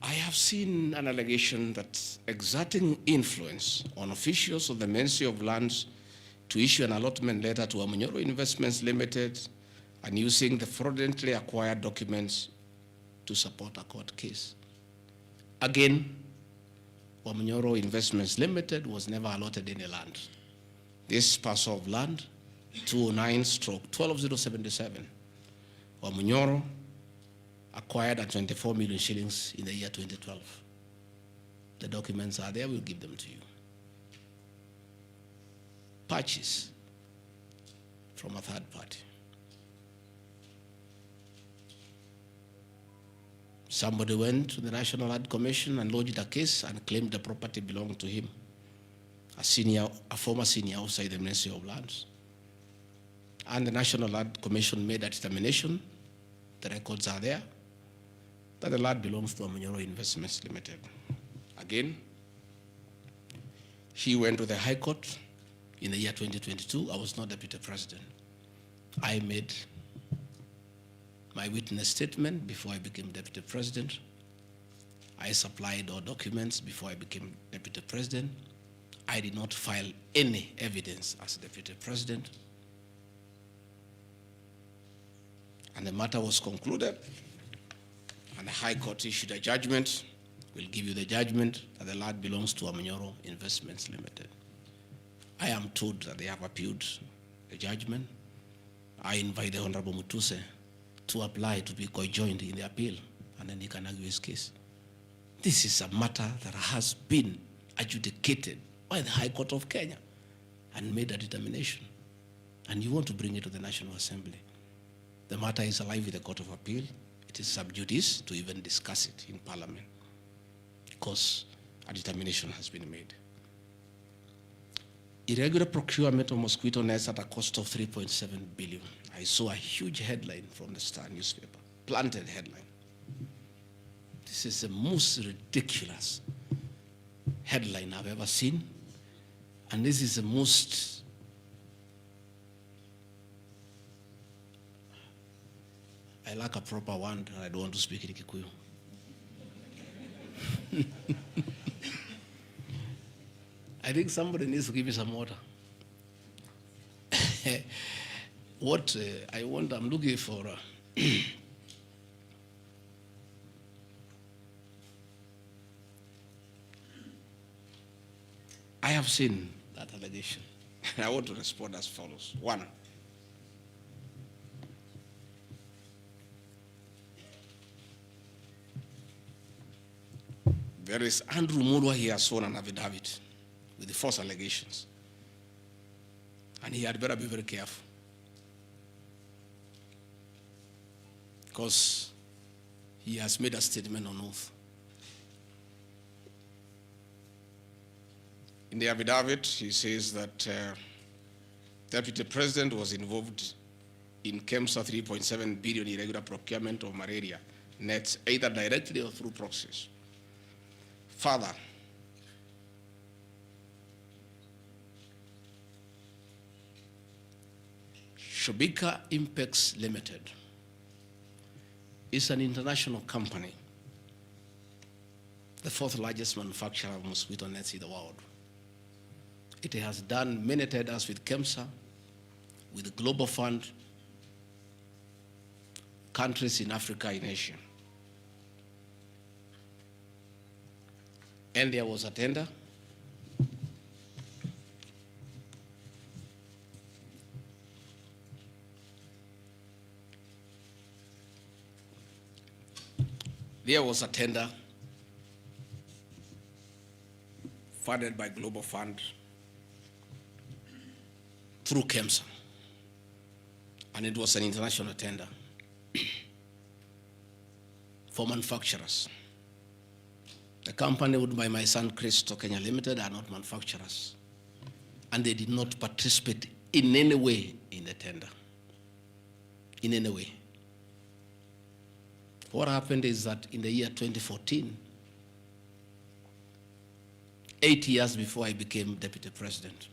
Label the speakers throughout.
Speaker 1: I have seen an allegation that exerting influence on officials of the Ministry of Lands to issue an allotment letter to Wamunyoro Investments Limited and using the fraudulently acquired documents to support a court case. Again, Wamunyoro Investments Limited was never allotted any land. This parcel of land, 209/12077, Wamunyoro acquired at 24 million shillings in the year 2012. The documents are there, we'll give them to you. Purchase from a third party. Somebody went to the National Land Commission and lodged a case and claimed the property belonged to him, a former senior outside the Ministry of Lands. And the National Land Commission made a determination, the records are there, that the land belongs to Wamunyoro Investments Limited. Again, he went to the High Court in the year 2022. I was not Deputy President. I made my witness statement before I became Deputy President. I supplied all documents before I became Deputy President. I did not file any evidence as Deputy President. And the matter was concluded, and the High Court issued a judgment. We'll give you the judgment that the land belongs to Wamunyoro Investments Limited. I am told that they have appealed the judgment. I invite the Honorable Mutuse to apply to be co-joined in the appeal, and then he can argue his case. This is a matter that has been adjudicated by the High Court of Kenya and made a determination. And you want to bring it to the National Assembly. The matter is alive with the Court of Appeal. It is sub judice to even discuss it in Parliament because a determination has been made. Irregular procurement of mosquito nets at a cost of 3.7 billion. I saw a huge headline from the Star newspaper, planted headline. This is the most ridiculous headline I've ever seen. And this is the most I lack a proper one, and I don't want to speak in Kikuyu. I think somebody needs to give me some water. What I'm looking for. I have seen that allegation, and I want to respond as follows. One, there is Andrew Murwa. He has sworn an affidavit with the false allegations. And he had better be very careful. Because he has made a statement on oath. In the affidavit, he says that Deputy President was involved in KEMSA 3.7 billion irregular procurement of malaria nets, either directly or through proxies. Further, Shobika Impex Limited is an international company, the fourth largest manufacturer of mosquito nets in the world. It has done many tenders with KEMSA, with the Global Fund, countries in Africa, in Asia. And there was a tender. There was a tender funded by Global Fund through KEMSA. And it was an international tender for manufacturers. The company owned by my son Christo Kenya Limited are not manufacturers. And they did not participate in any way in the tender. In any way. What happened is that in the year 2014, 8 years before I became Deputy President,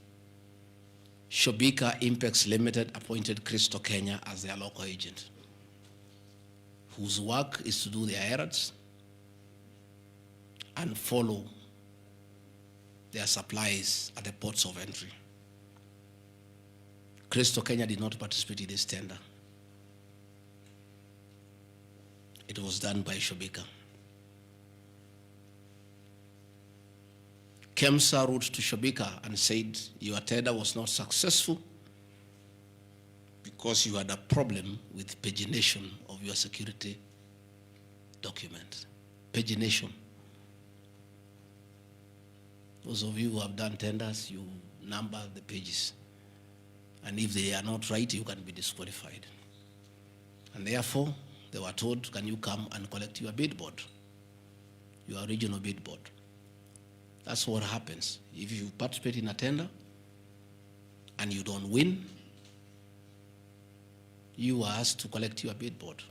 Speaker 1: Shobika Impex Limited appointed Christo Kenya as their local agent, whose work is to do their errands, and follow their supplies at the ports of entry. Crystal Kenya did not participate in this tender. It was done by Shobika. KEMSA wrote to Shobika and said, your tender was not successful because you had a problem with pagination of your security document. Pagination. Those of you who have done tenders, you number the pages. And if they are not right, you can be disqualified. And therefore, they were told, can you come and collect your bid board, your original bid board? That's what happens. If you participate in a tender and you don't win, you are asked to collect your bid board.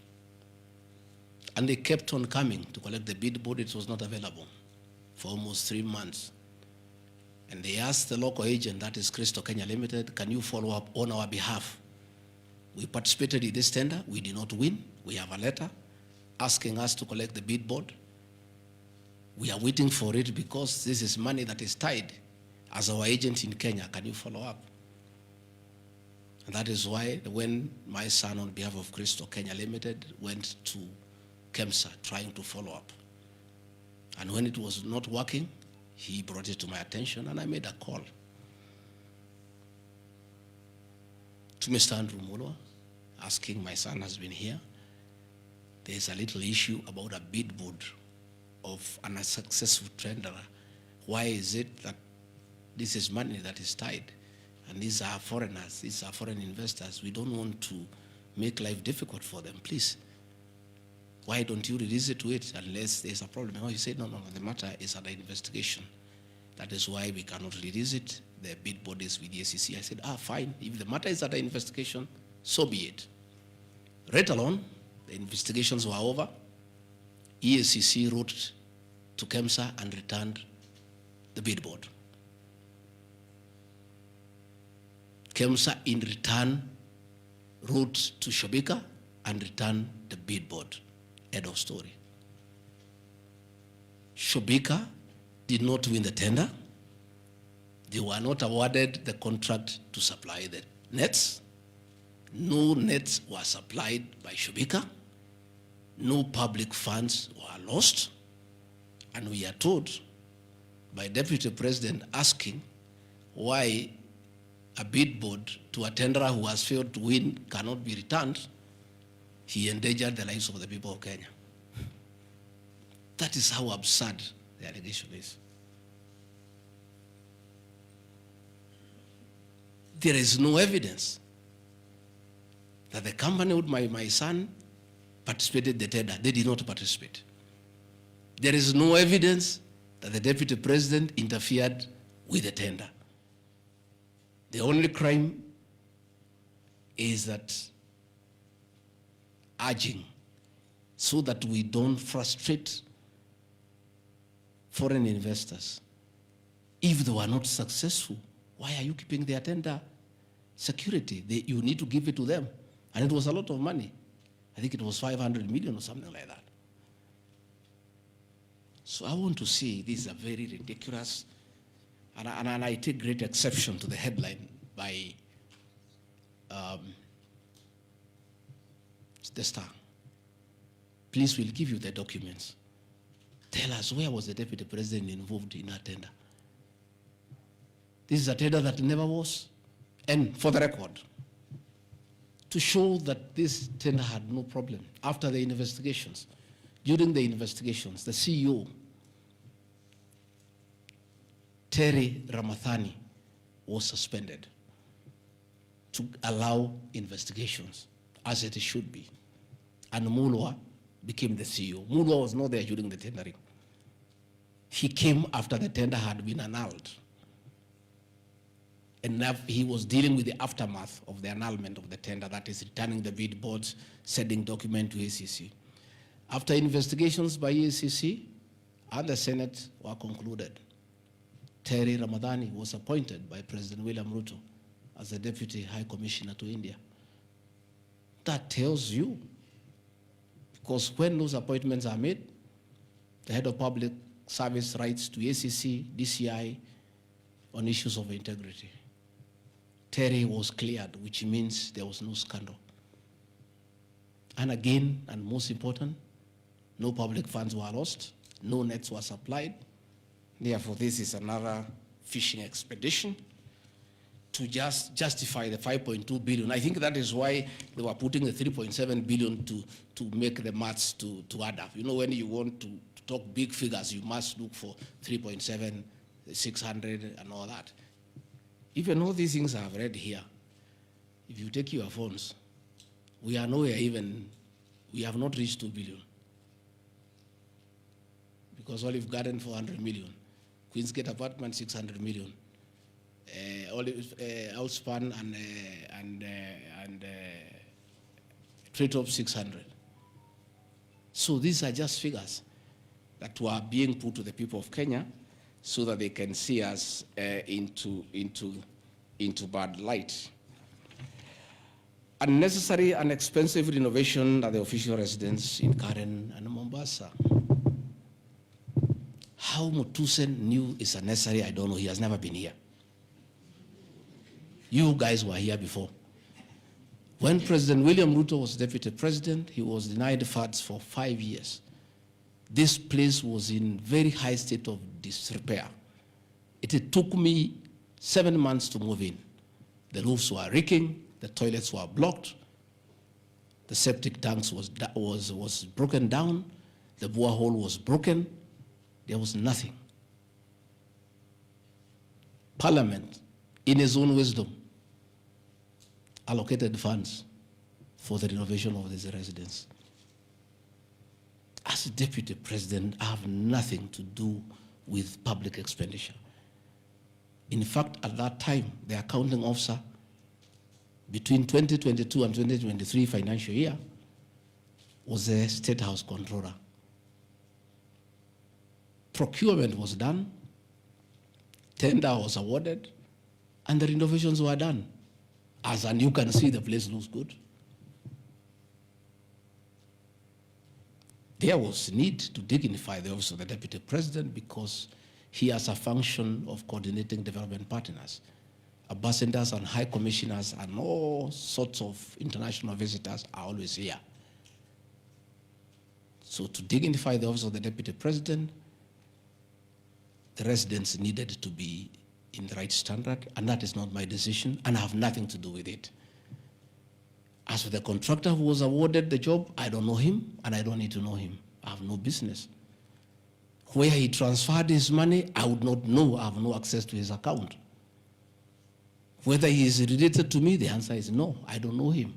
Speaker 1: And they kept on coming to collect the bid board. It was not available for almost 3 months. And they asked the local agent, that is Crystal Kenya Limited, can you follow up on our behalf? We participated in this tender, we did not win. We have a letter asking us to collect the bid board. We are waiting for it because this is money that is tied as our agent in Kenya. Can you follow up? And that is why when my son on behalf of Crystal Kenya Limited went to KEMSA trying to follow up. And when it was not working, he brought it to my attention and I made a call to Mr. Andrew Mulwa, asking, my son has been here. There's a little issue about a bid board of an unsuccessful tenderer. Why is it that this is money that is tied? And these are foreigners, these are foreign investors. We don't want to make life difficult for them. Please, why don't you release it to it unless there's a problem? Oh, he said, no, the matter is under investigation. That is why we cannot release it. The bid board is with the SEC. I said, fine. If the matter is under investigation, so be it. Right along, the investigations were over. EACC wrote to KEMSA and returned the bid board. KEMSA in return wrote to Shobika and returned the bid board. End of story. Shobika did not win the tender. They were not awarded the contract to supply the nets. No nets were supplied by Shobika. No public funds were lost. And we are told by Deputy President asking why a bid board to a tenderer who has failed to win cannot be returned. He endangered the lives of the people of Kenya. That is how absurd the allegation is. There is no evidence that the company with my son participated in the tender. They did not participate. There is no evidence that the Deputy President interfered with the tender. The only crime is that urging so that we don't frustrate foreign investors. If they were not successful, why are you keeping their tender security? You need to give it to them. And it was a lot of money. I think it was 500 million or something like that. So I want to say this is a very ridiculous, and I take great exception to the headline by the Star. Please, we'll give you the documents. Tell us, where was the Deputy President involved in that tender? This is a tender that never was. And for the record, to show that this tender had no problem, after the investigations, during the investigations, the CEO, Terry Ramathani, was suspended to allow investigations, as it should be. And Mulwa became the CEO. Mulwa was not there during the tendering. He came after the tender had been annulled. And he was dealing with the aftermath of the annulment of the tender, that is returning the bid boards, sending document to ACC. After investigations by ACC and the Senate were concluded, Terry Ramathani was appointed by President William Ruto as the Deputy High Commissioner to India. That tells you, because when those appointments are made, the head of public service rights to ACC, DCI on issues of integrity. Terry was cleared, which means there was no scandal. And again, and most important, no public funds were lost, no nets were supplied. Therefore, this is another fishing expedition to just justify the 5.2 billion. I think that is why they were putting the 3.7 billion to make the maths to add up. You know, when you want to talk big figures, you must look for 3.7, 600, and all that. Even all these things I've read here, if you take your phones, we are nowhere even, we have not reached 2 billion. Because Olive Garden, 400 million. Queen's Gate Apartment, 600 million. Outspan and Treetop, 600. So these are just figures that were being put to the people of Kenya so that they can see us into bad light. Unnecessary and expensive renovation at the official residence in Karen and Mombasa. How Mutusen knew it's unnecessary, I don't know. He has never been here. You guys were here before. When President William Ruto was deputy president, he was denied funds for 5 years. This place was in very high state of disrepair. It took me 7 months to move in. The roofs were leaking, the toilets were blocked, the septic tanks was broken down, the borehole was broken, there was nothing. Parliament, in its own wisdom, allocated funds for the renovation of this residence. As a deputy president, I have nothing to do with public expenditure. In fact, at that time, the accounting officer, between 2022 and 2023 financial year, was the State House Controller. Procurement was done, tender was awarded, and the renovations were done. As and you can see, the place looks good. There was need to dignify the office of the deputy president because he has a function of coordinating development partners. Ambassadors and high commissioners and all sorts of international visitors are always here. So to dignify the office of the deputy president, the residents needed to be in the right standard, and that is not my decision, and I have nothing to do with it. As for the contractor who was awarded the job, I don't know him, and I don't need to know him. I have no business. Where he transferred his money, I would not know. I have no access to his account. Whether he is related to me, the answer is no. I don't know him.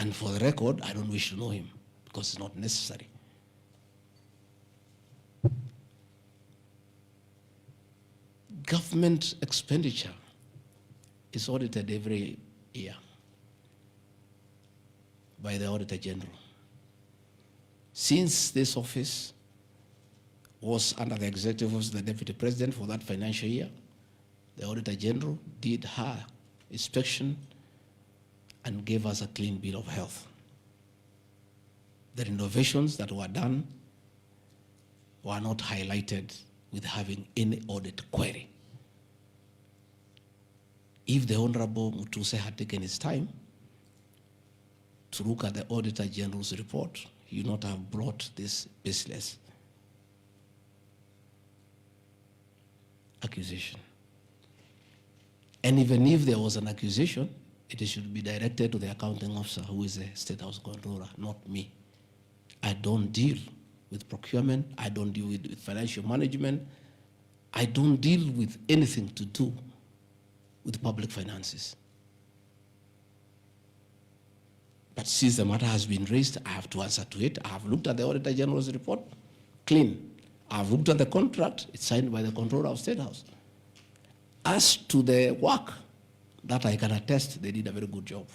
Speaker 1: And for the record, I don't wish to know him because it's not necessary. Government expenditure is audited every year by the Auditor General. Since this office was under the executive office of the Deputy President for that financial year, the Auditor General did her inspection and gave us a clean bill of health. The renovations that were done were not highlighted with having any audit query. If the Honorable Mutuse had taken his time to look at the Auditor General's report, he would not have brought this baseless accusation. And even if there was an accusation, it should be directed to the accounting officer, who is the State House Controller, not me. I don't deal with procurement. I don't deal with financial management. I don't deal with anything to do with public finances. But since the matter has been raised, I have to answer to it. I have looked at the Auditor General's report, clean. I have looked at the contract, it's signed by the Controller of State House. As to the work, that I can attest, they did a very good job.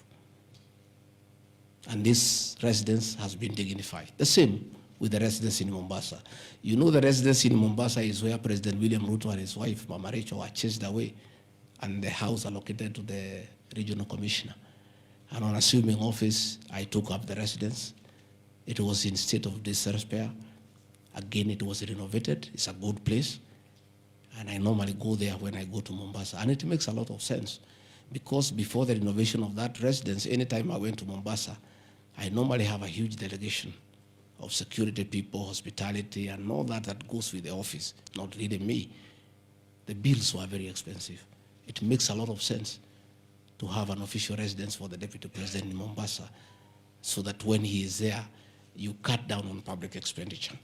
Speaker 1: And this residence has been dignified. The same with the residence in Mombasa. You know, the residence in Mombasa is where President William Ruto and his wife, Mama Rachel, were chased away, and the house allocated to the regional commissioner. And on assuming office, I took up the residence. It was in state of disrepair. Again, it was renovated. It's a good place. And I normally go there when I go to Mombasa. And it makes a lot of sense. Because before the renovation of that residence, anytime I went to Mombasa, I normally have a huge delegation of security people, hospitality, and all that goes with the office, not really me. The bills were very expensive. It makes a lot of sense to have an official residence for the Deputy President in Mombasa so that when he is there, you cut down on public expenditure.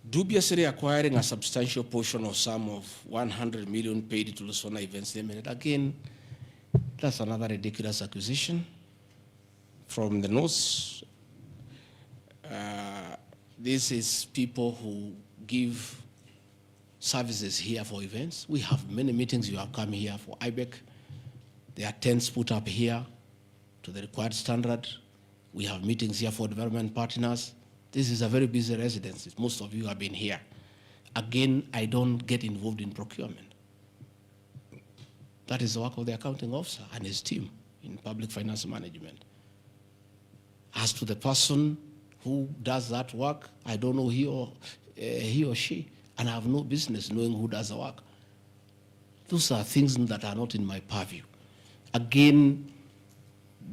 Speaker 1: Dubiously acquiring a substantial portion of sum of 100 million paid to Lusona Events Limited. Again, that's another ridiculous accusation from the North. This is people who give services here for events. We have many meetings. You have come here for IBEC. There are tents put up here to the required standard. We have meetings here for development partners. This is a very busy residence. Most of you have been here. Again, I don't get involved in procurement. That is the work of the accounting officer and his team in public finance management. As to the person who does that work, I don't know he or she, and I have no business knowing who does the work. Those are things that are not in my purview. Again,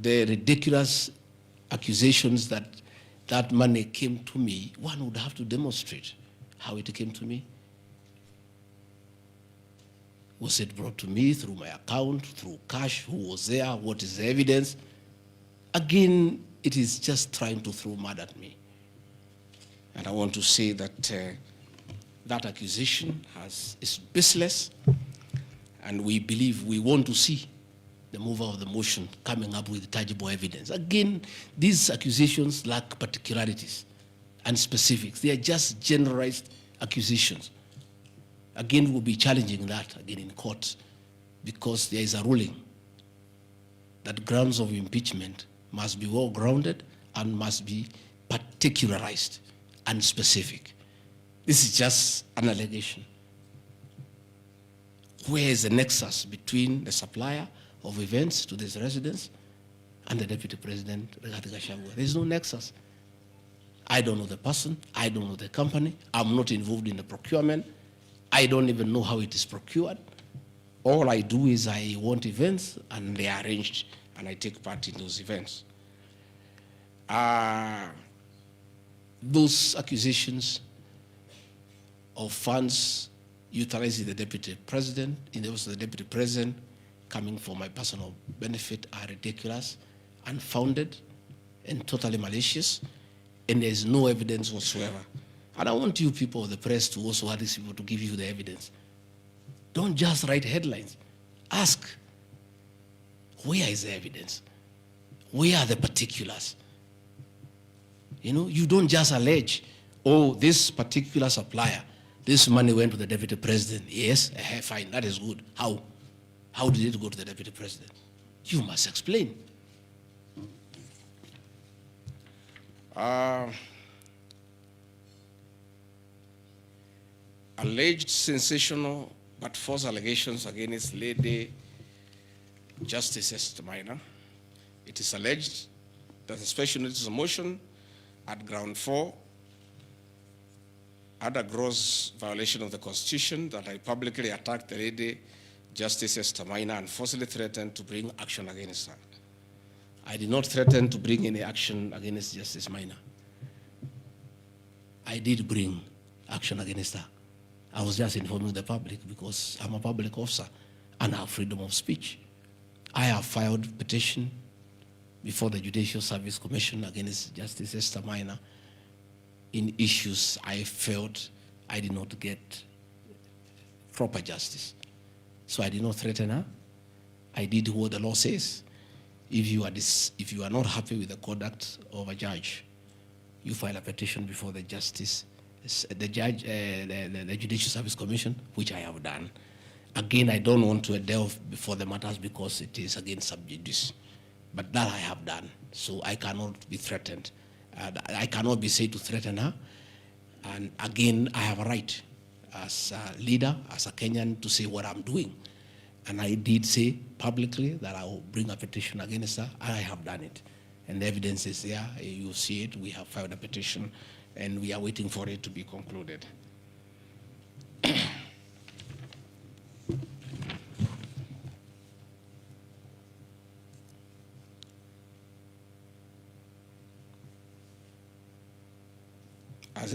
Speaker 1: the ridiculous accusations that that money came to me, one would have to demonstrate how it came to me. Was it brought to me through my account, through cash? Who was there? What is the evidence? Again, it is just trying to throw mud at me. And I want to say that that accusation is baseless, and we believe we want to see the mover of the motion coming up with tangible evidence. Again, these accusations lack particularities and specifics. They are just generalized accusations. Again, we'll be challenging that again in court because there is a ruling that grounds of impeachment must be well-grounded and must be particularized and specific. This is just an allegation. Where is the nexus between the supplier of events to this residence and the Deputy President, Gachagua? There is no nexus. I don't know the person. I don't know the company. I'm not involved in the procurement. I don't even know how it is procured. All I do is I want events and they are arranged and I take part in those events. Those accusations of funds utilizing the Deputy President, in the office of the Deputy President, coming for my personal benefit are ridiculous, unfounded, and totally malicious, and there is no evidence whatsoever. And I want you people of the press to also have these people to give you the evidence. Don't just write headlines. Ask, where is the evidence? Where are the particulars? You know, you don't just allege, oh, this particular supplier, this money went to the Deputy President. Yes, fine, that is good. How? How did it go to the Deputy President? You must explain. Alleged sensational but false allegations against Lady Justice Esther Maina. It is alleged that the special notice of motion at ground 4 had a gross violation of the Constitution, that I publicly attacked the Lady Justice Esther Maina and forcibly threatened to bring action against her. I did not threaten to bring any action against Justice Maina. I did bring action against her. I was just informing the public because I'm a public officer and I have freedom of speech. I have filed petition before the Judicial Service Commission against Justice Esther Maina in issues I felt I did not get proper justice. So I did not threaten her. I did what the law says. If you are not happy with the conduct of a judge, you file a petition before the the Judicial Service Commission, which I have done. Again, I don't want to delve before the matters because it is against sub judice. But that I have done, so I cannot be threatened. I cannot be said to threaten her. And again, I have a right as a leader, as a Kenyan, to say what I'm doing. And I did say publicly that I will bring a petition against her. I have done it. And the evidence is there. You see it. We have filed a petition, and we are waiting for it to be concluded.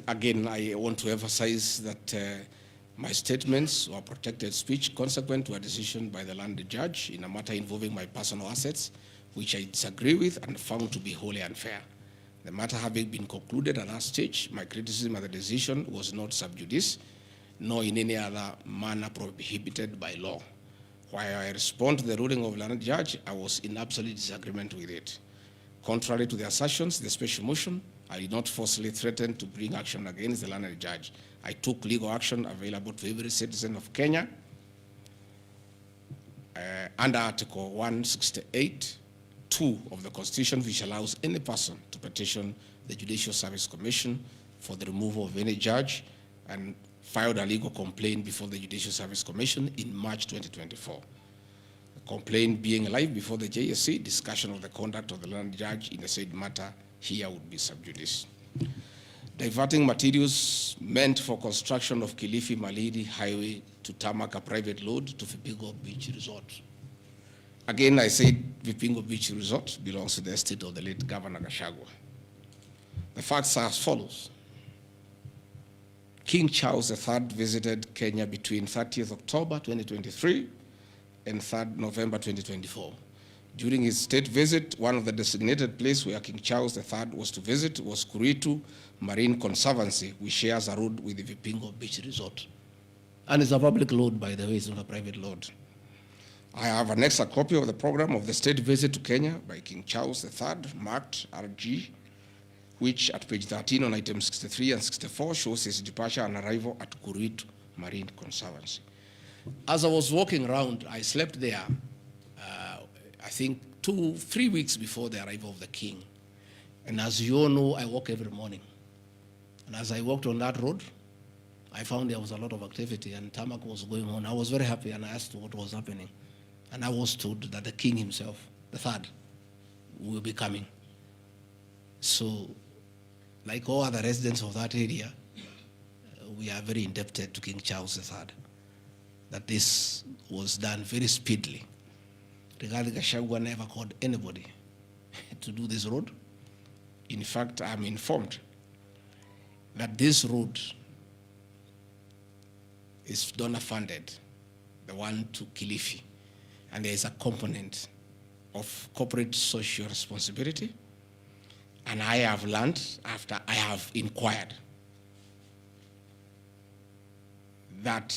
Speaker 1: Again, I want to emphasize that my statements were protected speech consequent to a decision by the land judge in a matter involving my personal assets, which I disagree with and found to be wholly unfair. The matter having been concluded at that stage, my criticism of the decision was not sub judice, nor in any other manner prohibited by law. While I respond to the ruling of the land judge, I was in absolute disagreement with it. Contrary to the assertions, the special motion, I did not forcibly threaten to bring action against the land judge. I took legal action available to every citizen of Kenya under Article 168(2) of the Constitution, which allows any person to petition the Judicial Service Commission for the removal of any judge, and filed a legal complaint before the Judicial Service Commission in March 2024. The complaint being live before the JSC, discussion of the conduct of the land judge in the said matter here would be sub judice. Diverting materials meant for construction of Kilifi Malindi Highway to tarmac a private load to Vipingo Beach Resort. Again, I said Vipingo Beach Resort belongs to the estate of the late Governor Gachagua. The facts are as follows. King Charles III visited Kenya between 30th October 2023 and 3rd November 2024. During his state visit, one of the designated places where King Charles III was to visit was Ruto Marine Conservancy, which shares a road with the Vipingo Beach Resort. And it's a public load, by the way, it's not a private load. I have an extra copy of the program of the state visit to Kenya by King Charles III, marked RG, which at page 13 on items 63 and 64 shows his departure and arrival at Ruto Marine Conservancy. As I was walking around, I slept there, I think 2-3 weeks before the arrival of the king. And as you all know, I walk every morning. And as I walked on that road, I found there was a lot of activity and tarmac was going on. I was very happy and I asked what was happening. And I was told that the king himself, the third, will be coming. So, like all other residents of that area, we are very indebted to King Charles III, that this was done very speedily. Regarding Gachagua never called anybody to do this road. In fact, I'm informed that this road is donor funded, the one to Kilifi, and there is a component of corporate social responsibility. And I have learned, after I have inquired, that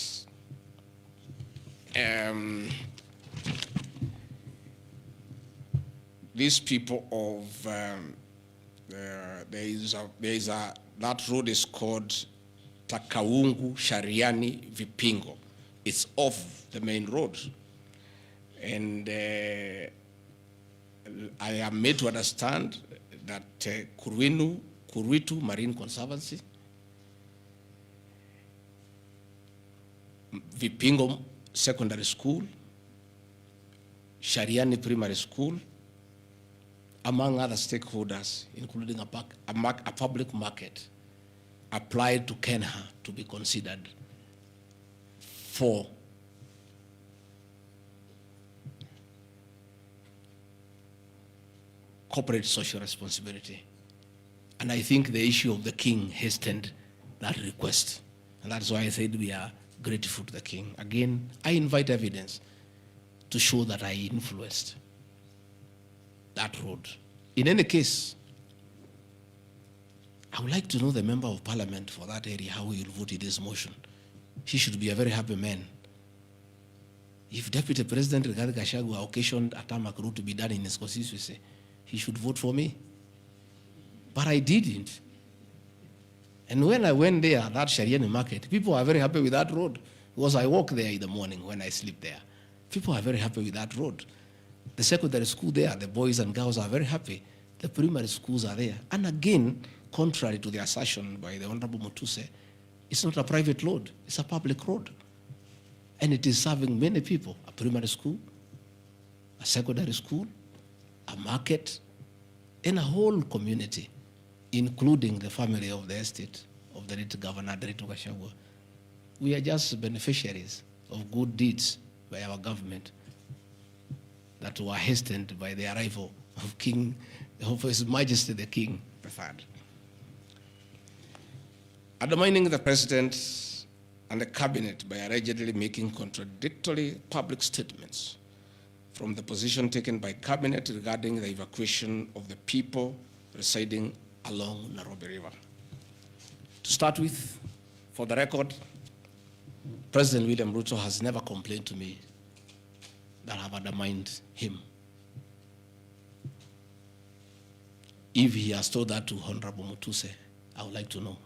Speaker 1: these people of that road is called Takaungu Shariani Vipingo. It's off the main road, and I am made to understand that Ruto Marine Conservancy, Vipingo Secondary School, Shariani Primary School, among other stakeholders, including a public market, applied to Kenya to be considered for corporate social responsibility. And I think the issue of the king hastened that request. And that's why I said we are grateful to the king. Again, I invite evidence to show that I influenced that road. In any case, I would like to know the member of parliament for that area, how he will vote in this motion. He should be a very happy man. If Deputy President Rigathi Gachagua occasioned a tarmac road to be done in his constituency, he should vote for me. But I didn't. And when I went there, that Shariani market, people are very happy with that road, because I walk there in the morning when I sleep there. People are very happy with that road. The secondary school there, the boys and girls are very happy. The primary schools are there. And again, contrary to the assertion by the Honorable Mutuse, it's not a private road, it's a public road. And it is serving many people, a primary school, a secondary school, a market, and a whole community, including the family of the estate of the late Governor Ruto Gachagua. We are just beneficiaries of good deeds by our government that were hastened by the arrival of His Majesty the King III. Undermining the President and the Cabinet by allegedly making contradictory public statements from the position taken by Cabinet regarding the evacuation of the people residing along Nairobi River. To start with, for the record, President William Ruto has never complained to me that I have undermined him. If he has told that to Honorable Mutuse, I would like to know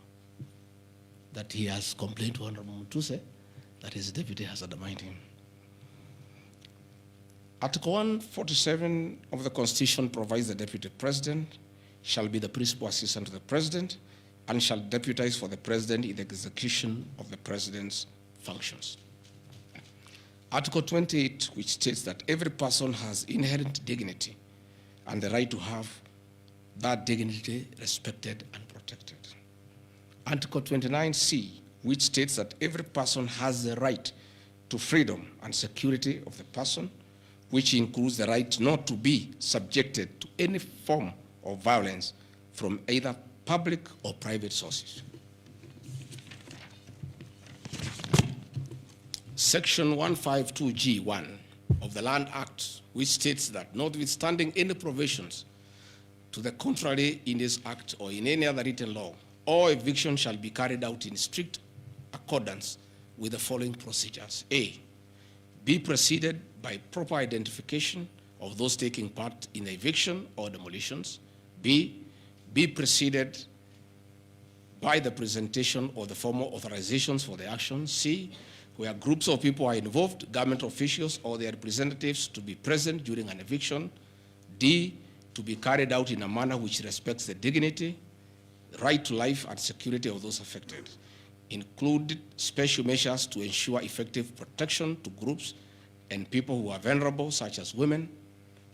Speaker 1: that he has complained to Honorable Mutuse that his deputy has undermined him. Article 147 of the Constitution provides the Deputy President shall be the principal assistant to the President and shall deputize for the President in the execution of the President's functions. Article 28, which states that every person has inherent dignity and the right to have that dignity respected and protected. Article 29C, which states that every person has the right to freedom and security of the person, which includes the right not to be subjected to any form of violence from either public or private sources. Section 152G1 of the Land Act, which states that notwithstanding any provisions to the contrary in this act or in any other written law, all eviction shall be carried out in strict accordance with the following procedures. A, be preceded by proper identification of those taking part in the eviction or demolitions. B, be preceded by the presentation of the formal authorizations for the action. C, where groups of people are involved, government officials or their representatives to be present during an eviction. D, to be carried out in a manner which respects the dignity, right to life and security of those affected. Include special measures to ensure effective protection to groups and people who are vulnerable, such as women,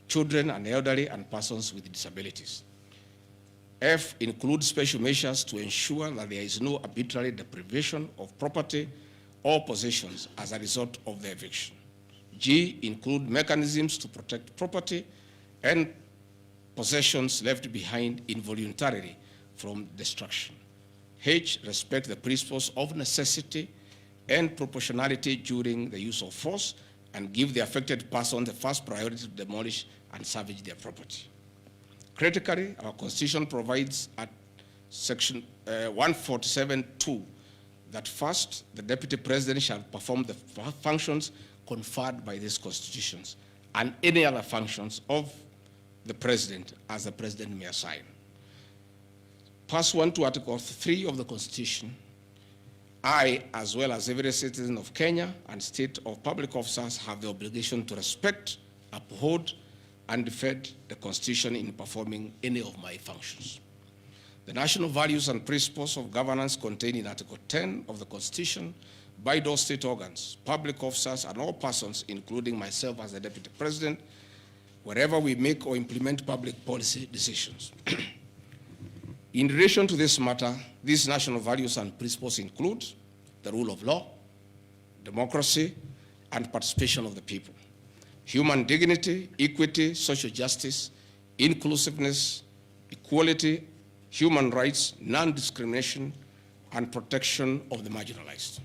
Speaker 1: children and elderly, and persons with disabilities. F, include special measures to ensure that there is no arbitrary deprivation of property or possessions as a result of the eviction. G, include mechanisms to protect property and possessions left behind involuntarily from destruction. H, respect the principles of necessity and proportionality during the use of force and give the affected person the first priority to demolish and salvage their property. Critically, our Constitution provides at Section 147(2) that first, the Deputy President shall perform the functions conferred by these constitutions and any other functions of the President as the President may assign. Pursuant to Article 3 of the Constitution, I, as well as every citizen of Kenya and state of public officers, have the obligation to respect, uphold, and defend the Constitution in performing any of my functions. The national values and principles of governance contained in Article 10 of the Constitution by those state organs, public officers, and all persons, including myself as the Deputy President, wherever we make or implement public policy decisions. In relation to this matter, these national values and principles include the rule of law, democracy, and participation of the people, human dignity, equity, social justice, inclusiveness, equality, human rights, non-discrimination, and protection of the marginalized.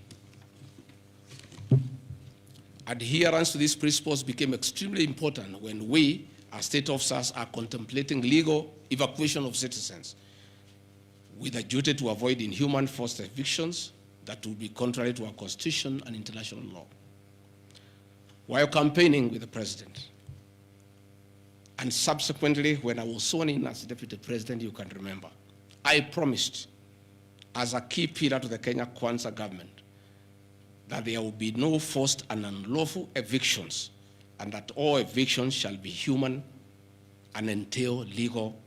Speaker 1: Adherence to these principles became extremely important when we, as state officers, are contemplating legal evacuation of citizens with a duty to avoid inhuman forced evictions that would be contrary to our Constitution and international law. While campaigning with the President, and subsequently when I was sworn in as Deputy President, you can remember, I promised as a key pillar to the Kenya Kwanza government that there will be no forced and unlawful evictions and that all evictions shall be human and entail legal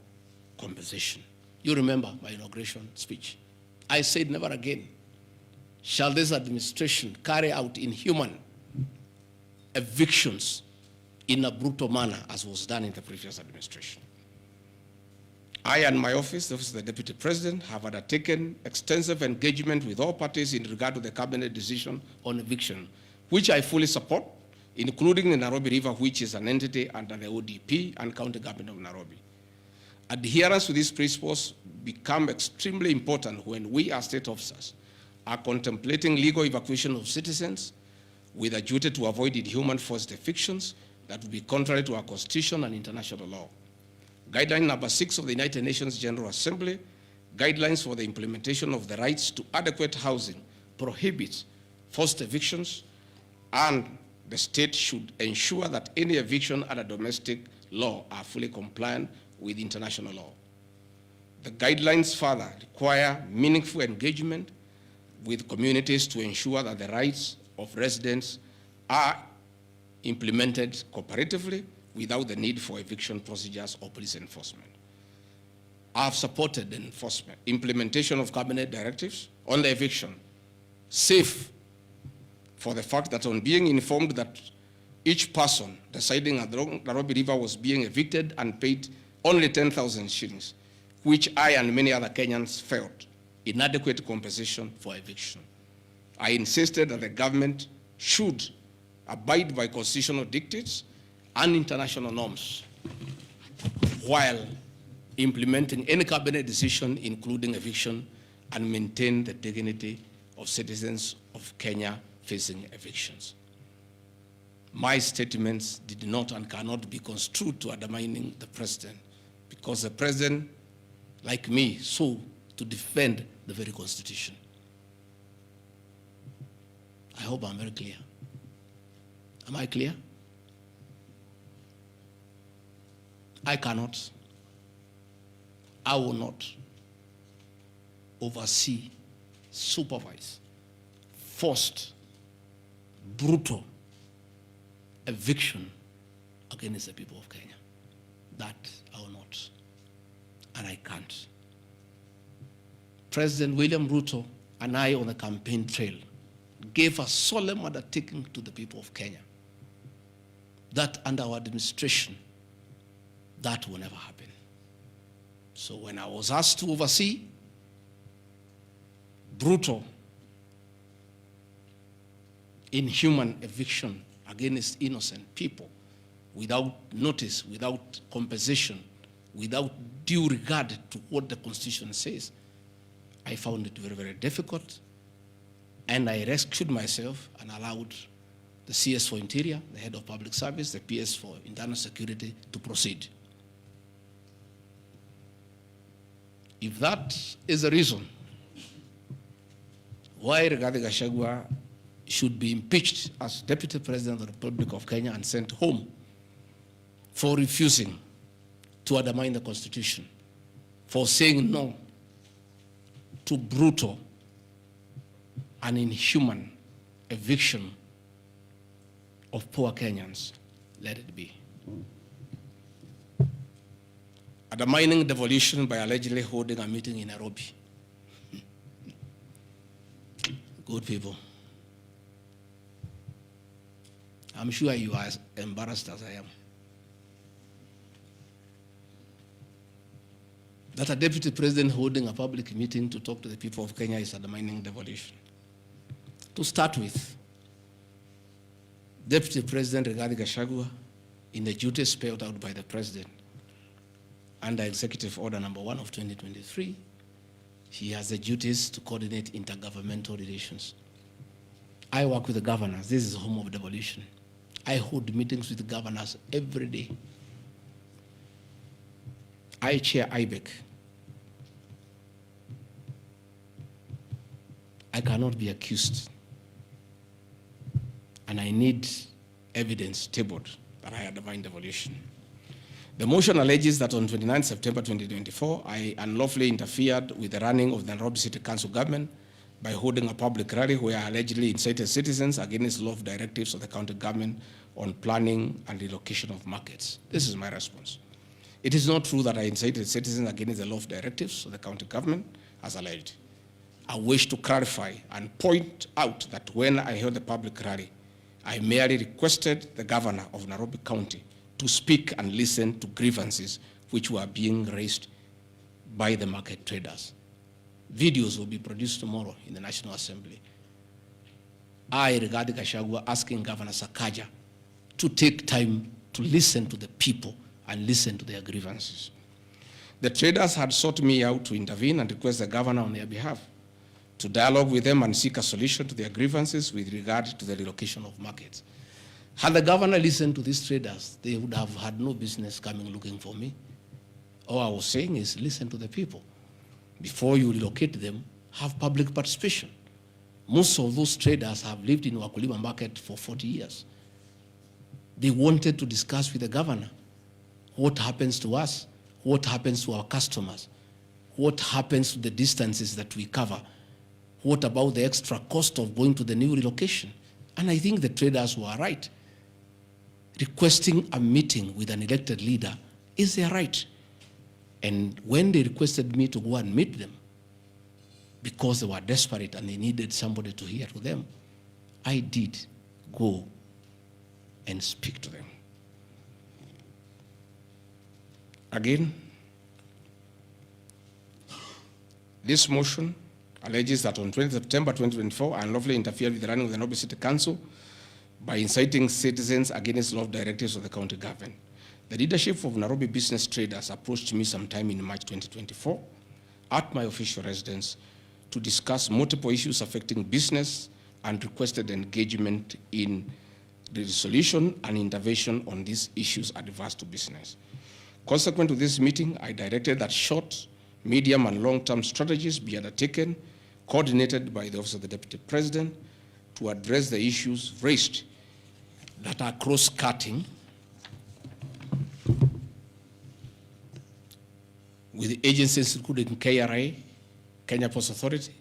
Speaker 1: compensation. You remember my inauguration speech. I said never again shall this administration carry out inhuman evictions in a brutal manner as was done in the previous administration. I and my office, the Office of the Deputy President, have undertaken extensive engagement with all parties in regard to the cabinet decision on eviction, which I fully support, including the Nairobi River, which is an entity under the ODP and County Government of Nairobi. Adherence to these principles become extremely important when we as state officers are contemplating legal evacuation of citizens with a duty to avoid inhuman forced evictions that would be contrary to our Constitution and international law. Guideline number 6 of the United Nations General Assembly, guidelines for the implementation of the rights to adequate housing, prohibits forced evictions, and the state should ensure that any eviction under domestic law are fully compliant with international law. The guidelines further require meaningful engagement with communities to ensure that the rights of residents are implemented cooperatively without the need for eviction procedures or police enforcement. I have supported the implementation of cabinet directives on the eviction, safe for the fact that on being informed that each person residing at the Nairobi River was being evicted and paid only 10,000 shillings, which I and many other Kenyans felt inadequate compensation for eviction. I insisted that the government should abide by constitutional dictates and international norms while implementing any cabinet decision, including eviction, and maintain the dignity of citizens of Kenya facing evictions. My statements did not and cannot be construed to undermining the president, because the president, like me, sought to defend the very Constitution. I hope I'm very clear. Am I clear? I cannot, I will not oversee, supervise, forced, brutal eviction against the people of Kenya. That I will not, and I can't. President William Ruto and I on the campaign trail gave a solemn undertaking to the people of Kenya that under our administration, that will never happen. So when I was asked to oversee brutal, inhuman eviction against innocent people without notice, without compensation, without due regard to what the Constitution says, I found it very, very difficult. And I rescued myself and allowed the CS for Interior, the Head of Public Service, the PS for Internal Security to proceed. If that is the reason why Rigathi Gachagua should be impeached as Deputy President of the Republic of Kenya and sent home for refusing to undermine the Constitution, for saying no to brutal and inhuman eviction of poor Kenyans, let it be. Undermining devolution by allegedly holding a meeting in Nairobi. Good people. I'm sure you are as embarrassed as I am. That a deputy president holding a public meeting to talk to the people of Kenya is undermining devolution. To start with, Deputy President Rigathi Gachagua, in the duties spelled out by the President, under Executive Order number 1 of 2023, he has the duties to coordinate intergovernmental relations. I work with the governors. This is the home of devolution. I hold meetings with the governors every day. I chair IBEC. I cannot be accused. And I need evidence tabled that I undermined devolution. The motion alleges that on 29 September 2024, I unlawfully interfered with the running of the Nairobi City Council government by holding a public rally where I allegedly incited citizens against lawful directives of the county government on planning and relocation of markets. This is my response. It is not true that I incited citizens against the lawful directives of the county government, as alleged. I wish to clarify and point out that when I held the public rally, I merely requested the governor of Nairobi County to speak and listen to grievances which were being raised by the market traders. Videos will be produced tomorrow in the National Assembly. I, regarding Gachagua, asking Governor Sakaja to take time to listen to the people and listen to their grievances. The traders had sought me out to intervene and request the governor on their behalf to dialogue with them and seek a solution to their grievances with regard to the relocation of markets. Had the governor listened to these traders, they would have had no business coming looking for me. All I was saying is listen to the people. Before you relocate them, have public participation. Most of those traders have lived in Wakulima market for 40 years. They wanted to discuss with the governor what happens to us, what happens to our customers, what happens to the distances that we cover, what about the extra cost of going to the new relocation. And I think the traders were right. Requesting a meeting with an elected leader is their right. And when they requested me to go and meet them, because they were desperate and they needed somebody to hear to them, I did go and speak to them. Again, this motion alleges that on 20 September 2024, I unlawfully interfered with the running of the Nairobi City Council by inciting citizens against law directives of the county government. The leadership of Nairobi business traders approached me sometime in March 2024 at my official residence to discuss multiple issues affecting business and requested engagement in the resolution and intervention on these issues adverse to business. Consequent to this meeting, I directed that short, medium, and long-term strategies be undertaken, coordinated by the Office of the Deputy President, to address the issues raised that are cross-cutting with agencies including KRA, Kenya Post Authority,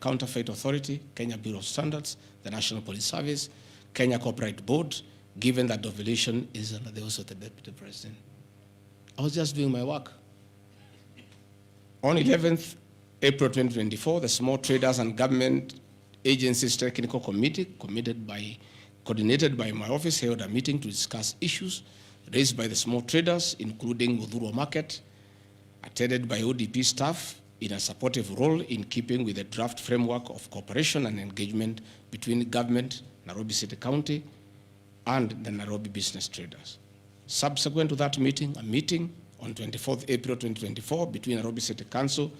Speaker 1: Counterfeit Authority, Kenya Bureau of Standards, the National Police Service, Kenya Copyright Board, given that the violation is under the Office of the Deputy President. I was just doing my work. On 11th April 2024, the Small Traders and Government Agencies Technical Committee, coordinated by my office, held a meeting to discuss issues raised by the small traders, including Udhuru Market, attended by ODP staff in a supportive role in keeping with the draft framework of cooperation and engagement between government, Nairobi City County, and the Nairobi business traders. Subsequent to that meeting, a meeting on 24th April 2024 between Nairobi City Council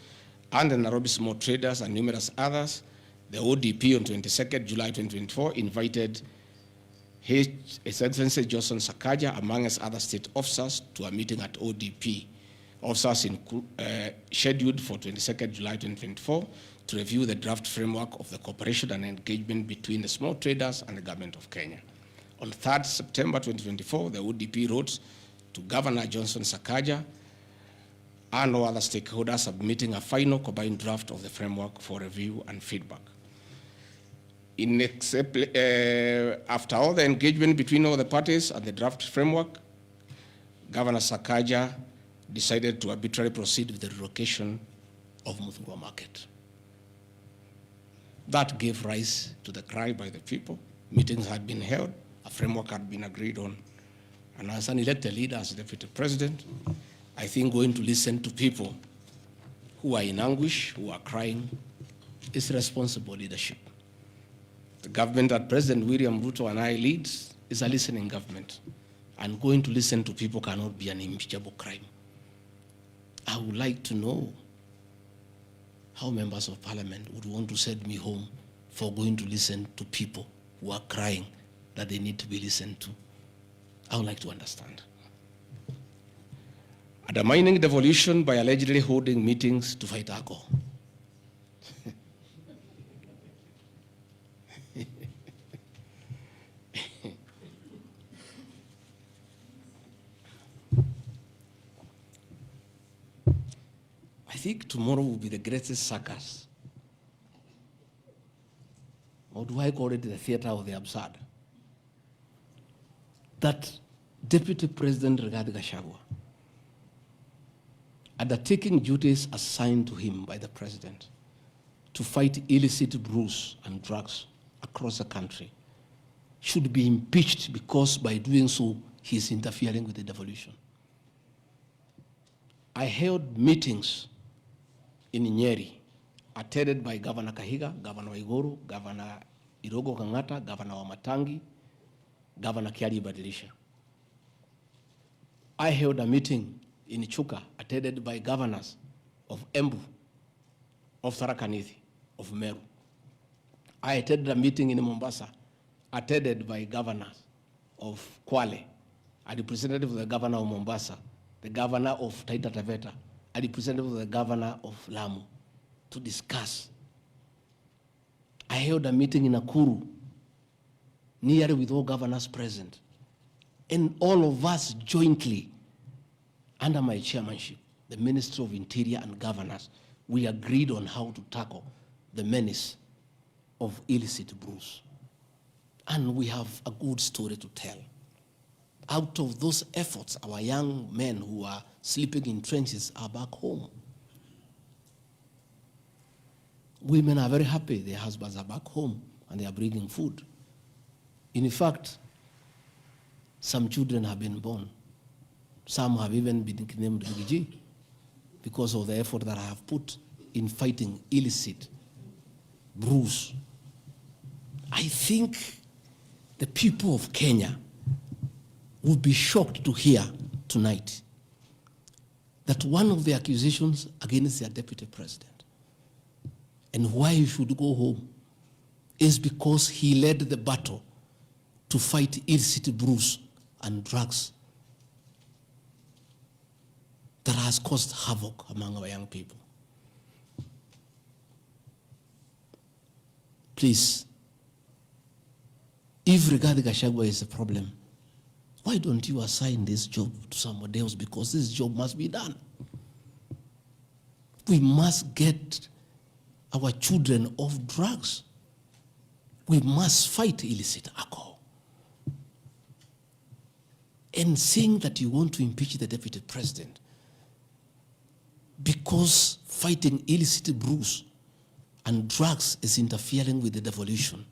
Speaker 1: and the Nairobi small traders and numerous others, the ODP on 22nd July 2024 invited His Excellency Johnson Sakaja, among other state officers, to a meeting at ODP. Officers scheduled for 22nd July 2024 to review the draft framework of the cooperation and engagement between the small traders and the government of Kenya. On 3rd September 2024, the ODP wrote to Governor Johnson Sakaja and all other stakeholders, submitting a final combined draft of the framework for review and feedback. After all the engagement between all the parties and the draft framework, Governor Sakaja decided to arbitrarily proceed with the relocation of Muthungwa Market. That gave rise to the cry by the people. Meetings had been held, a framework had been agreed on. And as an elected leader, as Deputy President, I think going to listen to people who are in anguish, who are crying, is responsible leadership. The government that President William Ruto and I lead is a listening government. And going to listen to people cannot be an impeachable crime. I would like to know how members of parliament would want to send me home for going to listen to people who are crying that they need to be listened to. I would like to understand. Undermining devolution by allegedly holding meetings to fight alcohol. I think tomorrow will be the greatest circus. Or do I call it the theater of the absurd? That Deputy President Rigathi Gachagua, undertaking duties assigned to him by the President to fight illicit brews and drugs across the country, should be impeached because by doing so, he's interfering with the devolution. I held meetings in Nyeri, attended by Governor Kahiga, Governor Waiguru, Governor Irogo Kangata, Governor Wamatangi, Governor Kiari Badilisha. I held a meeting in Chuka, attended by governors of Embu, of Tharaka Nithi, of Meru. I attended a meeting in Mombasa, attended by governors of Kwale, a representative of the governor of Mombasa, the governor of Taita Taveta, a representative of the governor of Lamu, to discuss. I held a meeting in Nakuru, nearly with all governors present, and all of us jointly, under my chairmanship, the Ministry of Interior and Governors, we agreed on how to tackle the menace of illicit brews. And we have a good story to tell. Out of those efforts, our young men who are sleeping in trenches are back home. Women are very happy their husbands are back home and they are bringing food. In fact, some children have been born. Some have even been named Gigi because of the effort that I have put in fighting illicit brews. I think the people of Kenya would be shocked to hear tonight that one of the accusations against their deputy president and why he should go home is because he led the battle to fight illicit brews and drugs that has caused havoc among our young people. Please, if Rigathi Gachagua is a problem, why don't you assign this job to somebody else? Because this job must be done. We must get our children off drugs. We must fight illicit alcohol. And saying that you want to impeach the deputy president because fighting illicit brews and drugs is interfering with the devolution.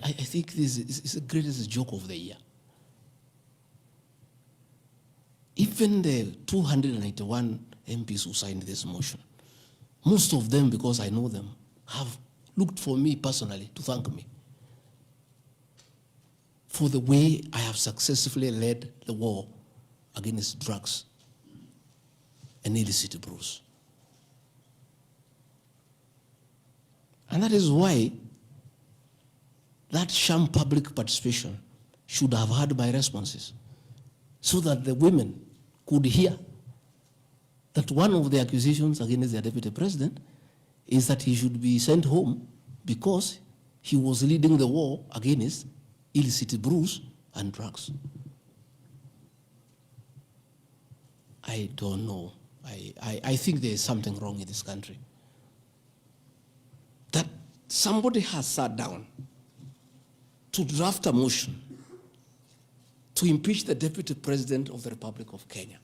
Speaker 1: I think this is the greatest joke of the year. Even the 291 MPs who signed this motion, most of them, because I know them, have looked for me personally to thank me for the way I have successfully led the war against drugs and illicit brews. And that is why that sham public participation should have had my responses so that the women could hear that one of the accusations against the deputy president is that he should be sent home because he was leading the war against illicit brews and drugs. I don't know. I think there is something wrong in this country. That somebody has sat down to draft a motion to impeach the deputy president of the Republic of Kenya.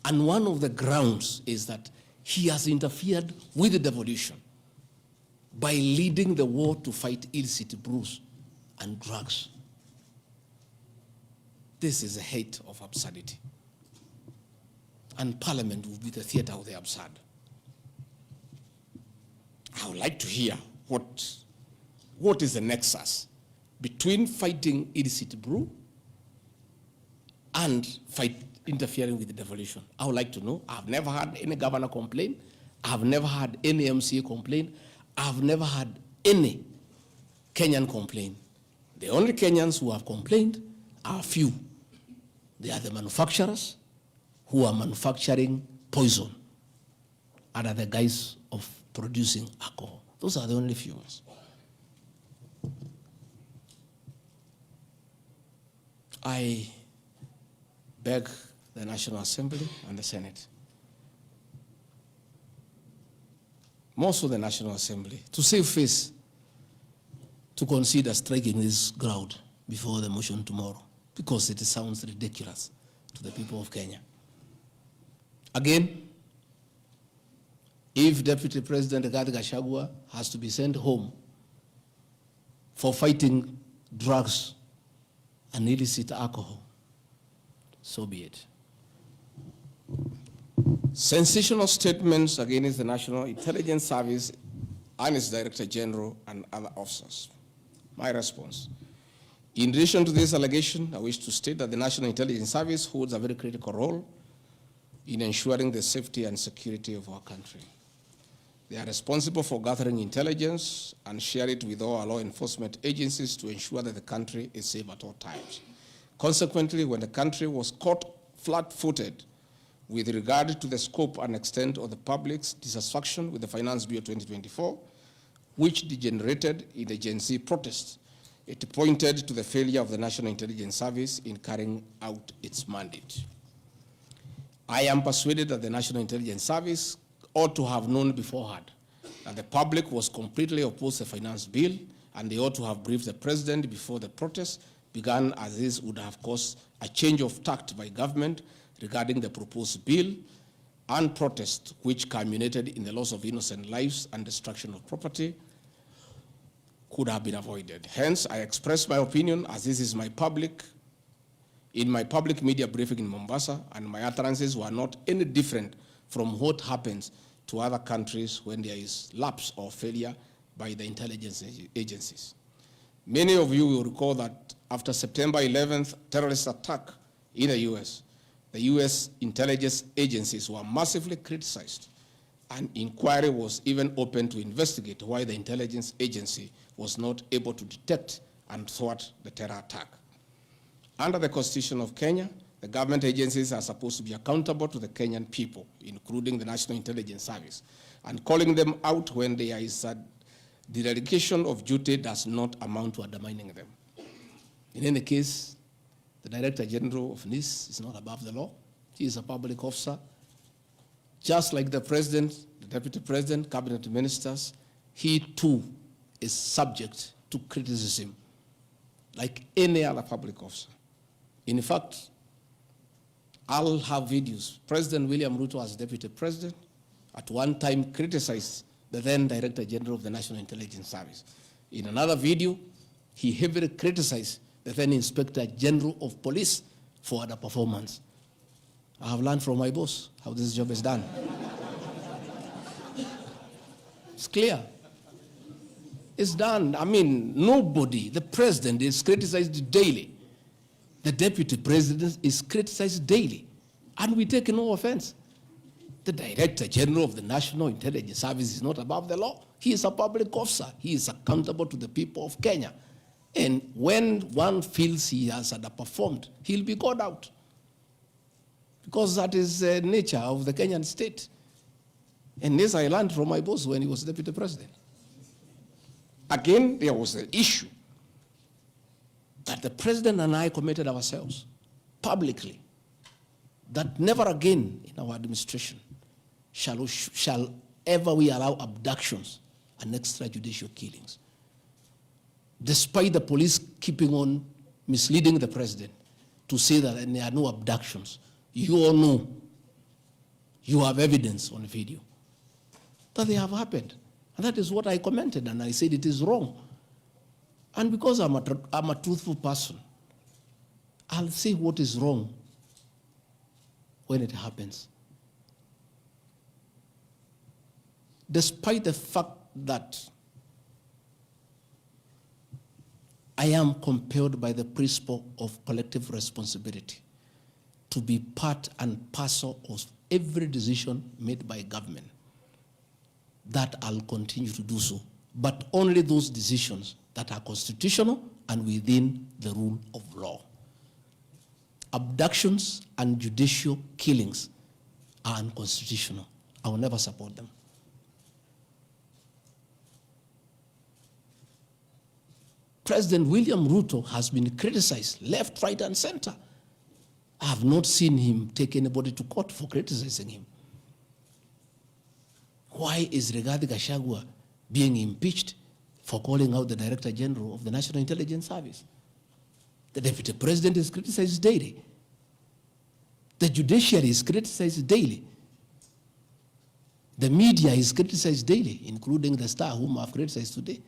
Speaker 1: And one of the grounds is that he has interfered with the devolution by leading the war to fight illicit brews and drugs. This is a height of absurdity. And Parliament will be the theater of the absurd. I would like to hear what is the nexus between fighting illicit brew and interfering with the devolution. I would like to know. I've never had any governor complain. I've never had any MCA complain. I've never had any Kenyan complain. The only Kenyans who have complained are few. They are the manufacturers who are manufacturing poison under the guise of producing alcohol. Those are the only few ones. I beg the National Assembly and the Senate, most of the National Assembly, to save face, to consider striking this ground before the motion tomorrow, because it sounds ridiculous to the people of Kenya. Again, If Deputy President Gachagua has to be sent home for fighting drugs and illicit alcohol, so be it. Sensational statements against the National Intelligence Service and its Director General and other officers. My response. In addition to this allegation, I wish to state that the National Intelligence Service holds a very critical role in ensuring the safety and security of our country. They are responsible for gathering intelligence and share it with all our law enforcement agencies to ensure that the country is safe at all times. Consequently, when the country was caught flat-footed with regard to the scope and extent of the public's dissatisfaction with the Finance Bill 2024, which degenerated in the Gen Z protests, it pointed to the failure of the National Intelligence Service in carrying out its mandate. I am persuaded that the National Intelligence Service ought to have known beforehand that the public was completely opposed to the finance bill, and they ought to have briefed the president before the protests began, as this would have caused a change of tact by government regarding the proposed bill, and protest which culminated in the loss of innocent lives and destruction of property could have been avoided. Hence, I express my opinion, as this is in my public media briefing in Mombasa, and my utterances were not any different from what happens to other countries when there is lapse or failure by the intelligence agencies. Many of you will recall that after September 11th terrorist attack in the US intelligence agencies were massively criticized. An inquiry was even opened to investigate why the intelligence agency was not able to detect and thwart the terror attack. Under the Constitution of Kenya, the government agencies are supposed to be accountable to the Kenyan people, including the National Intelligence Service, and calling them out when there is a dereliction of duty does not amount to undermining them. In any case, the Director General of NIS is not above the law. He is a public officer. Just like the President, the Deputy President, Cabinet Ministers, he too is subject to criticism like any other public officer. In fact, I'll have videos. President William Ruto, as Deputy President, at one time criticized the then Director General of the National Intelligence Service. In another video, he heavily criticized the then Inspector General of Police for the performance. I have learned from my boss how this job is done. It's clear. It's done. I mean, nobody, the president is criticized daily. The deputy president is criticized daily. And we take no offense. The Director General of the National Intelligence Service is not above the law. He is a public officer. He is accountable to the people of Kenya. And when one feels he has underperformed, he'll be called out. Because that is the nature of the Kenyan state. And this I learned from my boss when he was Deputy President. Again, there was an issue that the President and I committed ourselves publicly that never again in our administration shall ever we allow abductions and extrajudicial killings. Despite the police keeping on misleading the President to say that there are no abductions, you all know, you have evidence on video that they have happened. And that is what I commented, and I said it is wrong. And because I'm a truthful person, I'll say what is wrong when it happens. Despite the fact that I am compelled by the principle of collective responsibility to be part and parcel of every decision made by government, that I'll continue to do so, but only those decisions that are constitutional and within the rule of law. Abductions and judicial killings are unconstitutional. I will never support them. President William Ruto has been criticized left, right, and center. I have not seen him take anybody to court for criticizing him. Why is Rigathi Gachagua being impeached for calling out the Director General of the National Intelligence Service? The Deputy President is criticized daily. The judiciary is criticized daily. The media is criticized daily, including the Star, whom I've criticized today.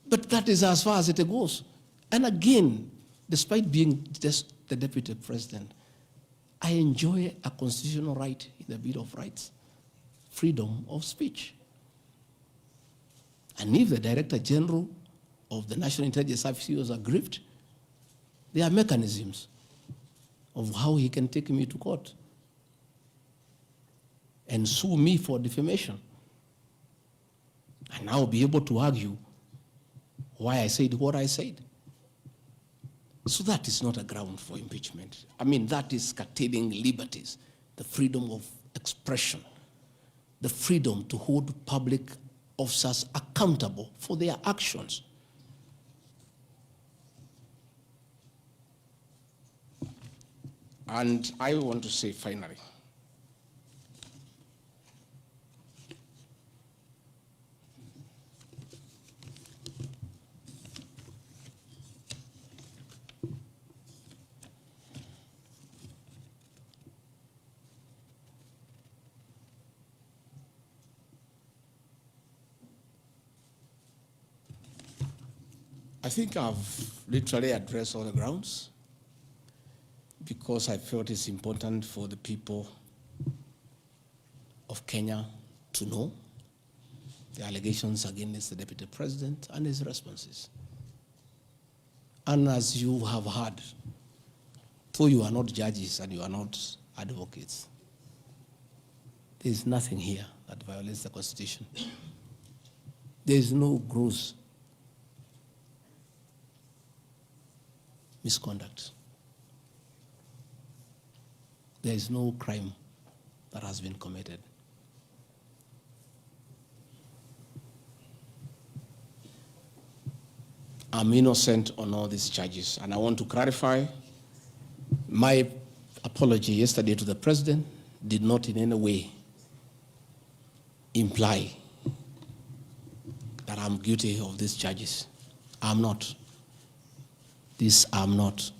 Speaker 1: But that is as far as it goes. And again, despite being just the deputy president, I enjoy a constitutional right in the Bill of Rights, freedom of speech. And if the Director General of the National Intelligence Service was aggrieved, there are mechanisms of how he can take me to court and sue me for defamation. And I'll be able to argue why I said what I said. So that is not a ground for impeachment. I mean, that is curtailing liberties, the freedom of expression, the freedom to hold public officers accountable for their actions. And I want to say finally, I think I've literally addressed all the grounds because I felt it's important for the people of Kenya to know the allegations against the Deputy President and his responses. And as you have heard, though you are not judges and you are not advocates, there is nothing here that violates the Constitution. There is no gross misconduct. There is no crime that has been committed. I'm innocent on all these charges, and I want to clarify my apology yesterday to the President did not in any way imply that I'm guilty of these charges. I'm not. This I'm not.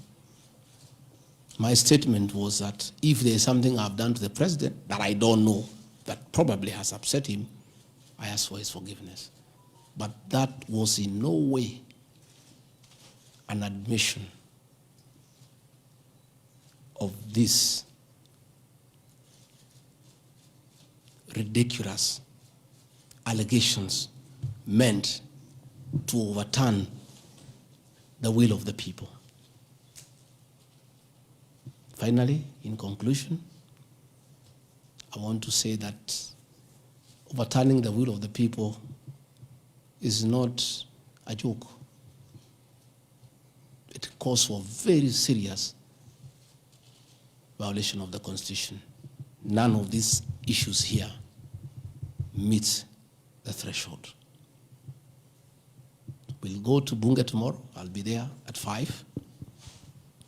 Speaker 1: My statement was that if there is something I've done to the President that I don't know, that probably has upset him, I ask for his forgiveness. But that was in no way an admission of this ridiculous allegations meant to overturn the will of the people. Finally, in conclusion, I want to say that overturning the will of the people is not a joke. It calls for very serious violation of the Constitution. None of these issues here meets the threshold. We'll go to Bunge tomorrow. I'll be there at 5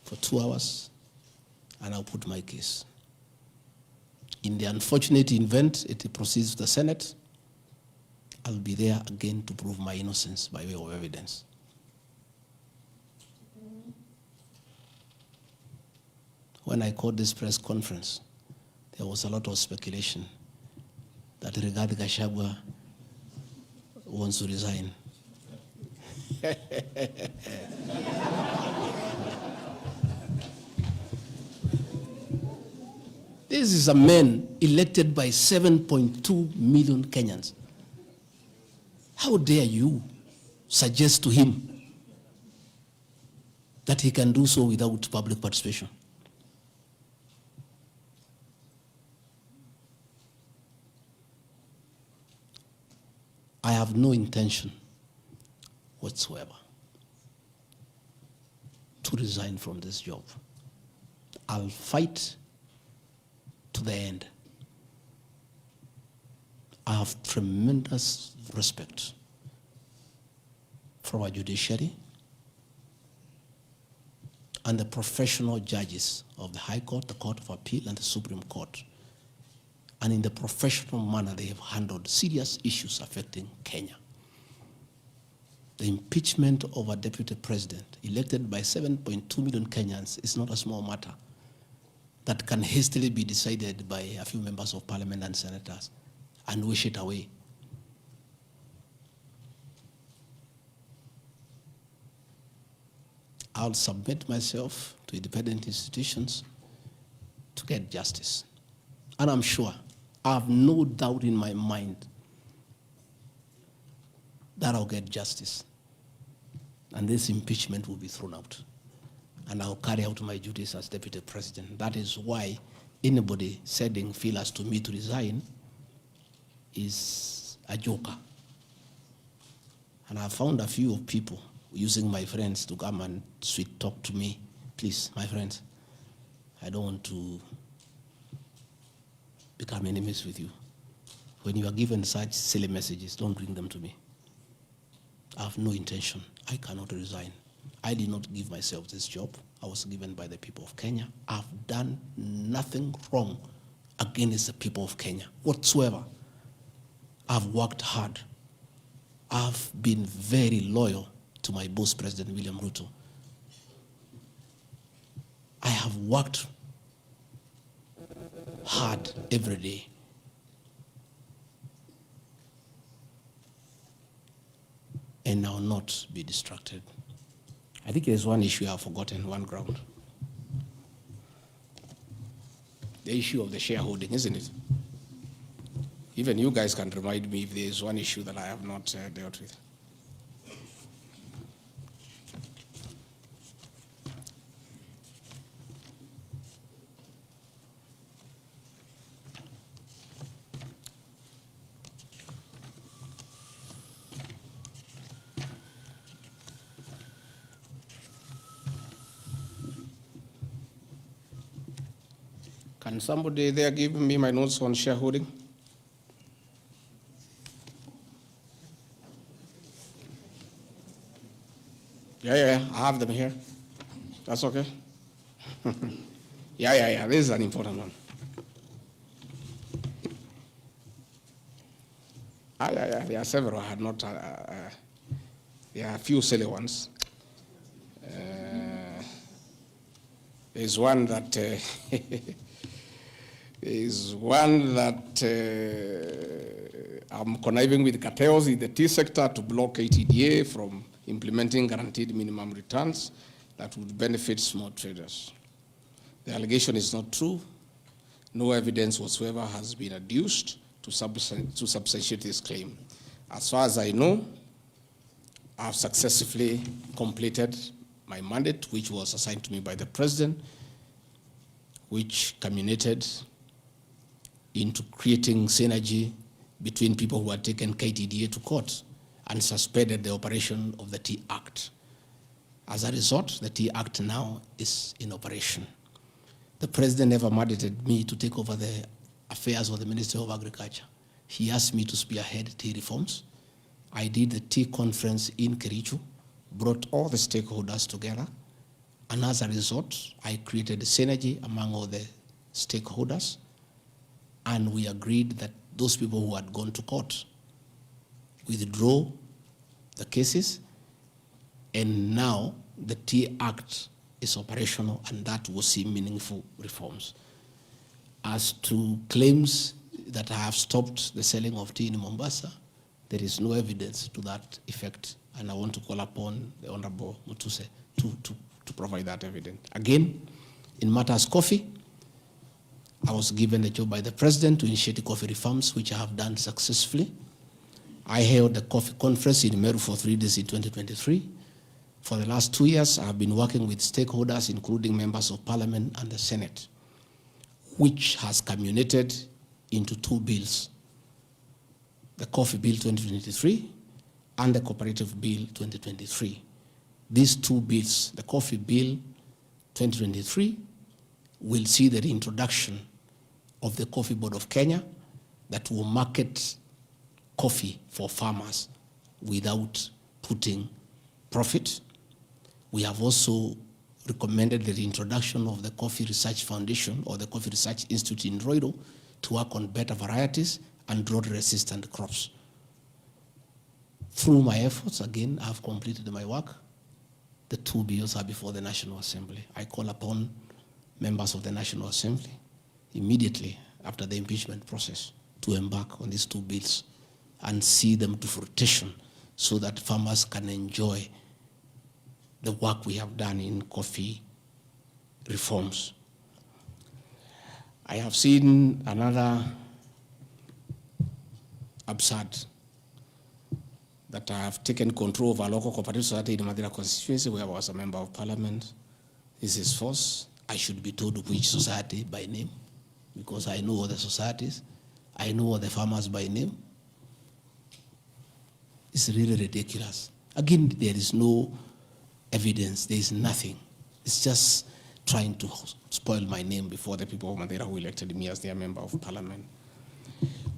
Speaker 1: for 2 hours, and I'll put my case. In the unfortunate event it proceeds to the Senate, I'll be there again to prove my innocence by way of evidence. When I called this press conference, there was a lot of speculation that Rigathi Gachagua wants to resign. This is a man elected by 7.2 million Kenyans. How dare you suggest to him that he can do so without public participation? I have no intention whatsoever to resign from this job. I'll fight to the end. I have tremendous respect for our judiciary and the professional judges of the High Court, the Court of Appeal, and the Supreme Court. And in the professional manner, they have handled serious issues affecting Kenya. The impeachment of a deputy president elected by 7.2 million Kenyans is not a small matter. that can hastily be decided by a few members of parliament and senators and wish it away. I'll submit myself to independent institutions to get justice. And I'm sure, I have no doubt in my mind that I'll get justice. And this impeachment will be thrown out. And I'll carry out my duties as deputy president. That is why anybody sending feelers to me to resign is a joker. And I found a few people using my friends to come and sweet talk to me. Please, my friends, I don't want to become enemies with you. When you are given such silly messages, don't bring them to me. I have no intention. I cannot resign. I did not give myself this job. I was given by the people of Kenya. I've done nothing wrong against the people of Kenya whatsoever. I've worked hard. I've been very loyal to my boss, President William Ruto. I have worked hard every day. And I will not be distracted. I think there's one issue I've forgotten, one ground. The issue of the shareholding, isn't it? Even you guys can remind me if there's one issue that I have not dealt with. Can somebody there give me my notes on shareholding? Yeah, I have them here. That's okay. Yeah, this is an important one. Yeah, there are several. I had not, there are a few silly ones. There's one that I'm conniving with cartels in the tea sector to block ATDA from implementing guaranteed minimum returns that would benefit small traders. The allegation is not true. No evidence whatsoever has been adduced to substantiate this claim. As far as I know, I've successfully completed my mandate, which was assigned to me by the president, which culminated into creating synergy between people who had taken KTDA to court and suspended the operation of the Tea Act. As a result, the Tea Act now is in operation. The president never mandated me to take over the affairs of the Ministry of Agriculture. He asked me to spearhead tea reforms. I did the tea conference in Kericho, brought all the stakeholders together, and as a result, I created a synergy among all the stakeholders, and we agreed that those people who had gone to court withdraw the cases, and now the Tea Act is operational, and that will see meaningful reforms. As to claims that I have stopped the selling of tea in Mombasa, there is no evidence to that effect, and I want to call upon the Honorable Mutuse to provide that evidence. Again, in matters coffee, I was given a job by the president to initiate coffee reforms, which I have done successfully. I held the coffee conference in Meru for 3 days in 2023. For the last 2 years, I have been working with stakeholders, including members of parliament and the Senate, which has culminated into 2 bills, the Coffee Bill 2023 and the Cooperative Bill 2023. These 2 bills, the Coffee Bill 2023, will see the reintroduction of the Coffee Board of Kenya that will market coffee for farmers without putting profit. We have also recommended the reintroduction of the Coffee Research Foundation or the Coffee Research Institute in Ruto to work on better varieties and drought-resistant crops. Through my efforts, again, I've completed my work. The 2 bills are before the National Assembly. I call upon members of the National Assembly immediately after the impeachment process to embark on these two bills and see them to fruition so that farmers can enjoy the work we have done in coffee reforms. I have seen another absurd, that I have taken control of a local cooperative society in Madira constituency where I was a member of parliament. This is false. I should be told which society by name, because I know all the societies. I know all the farmers by name. It's really ridiculous. Again, there is no evidence. There is nothing. It's just trying to spoil my name before the people of Madeira who elected me as their member of parliament.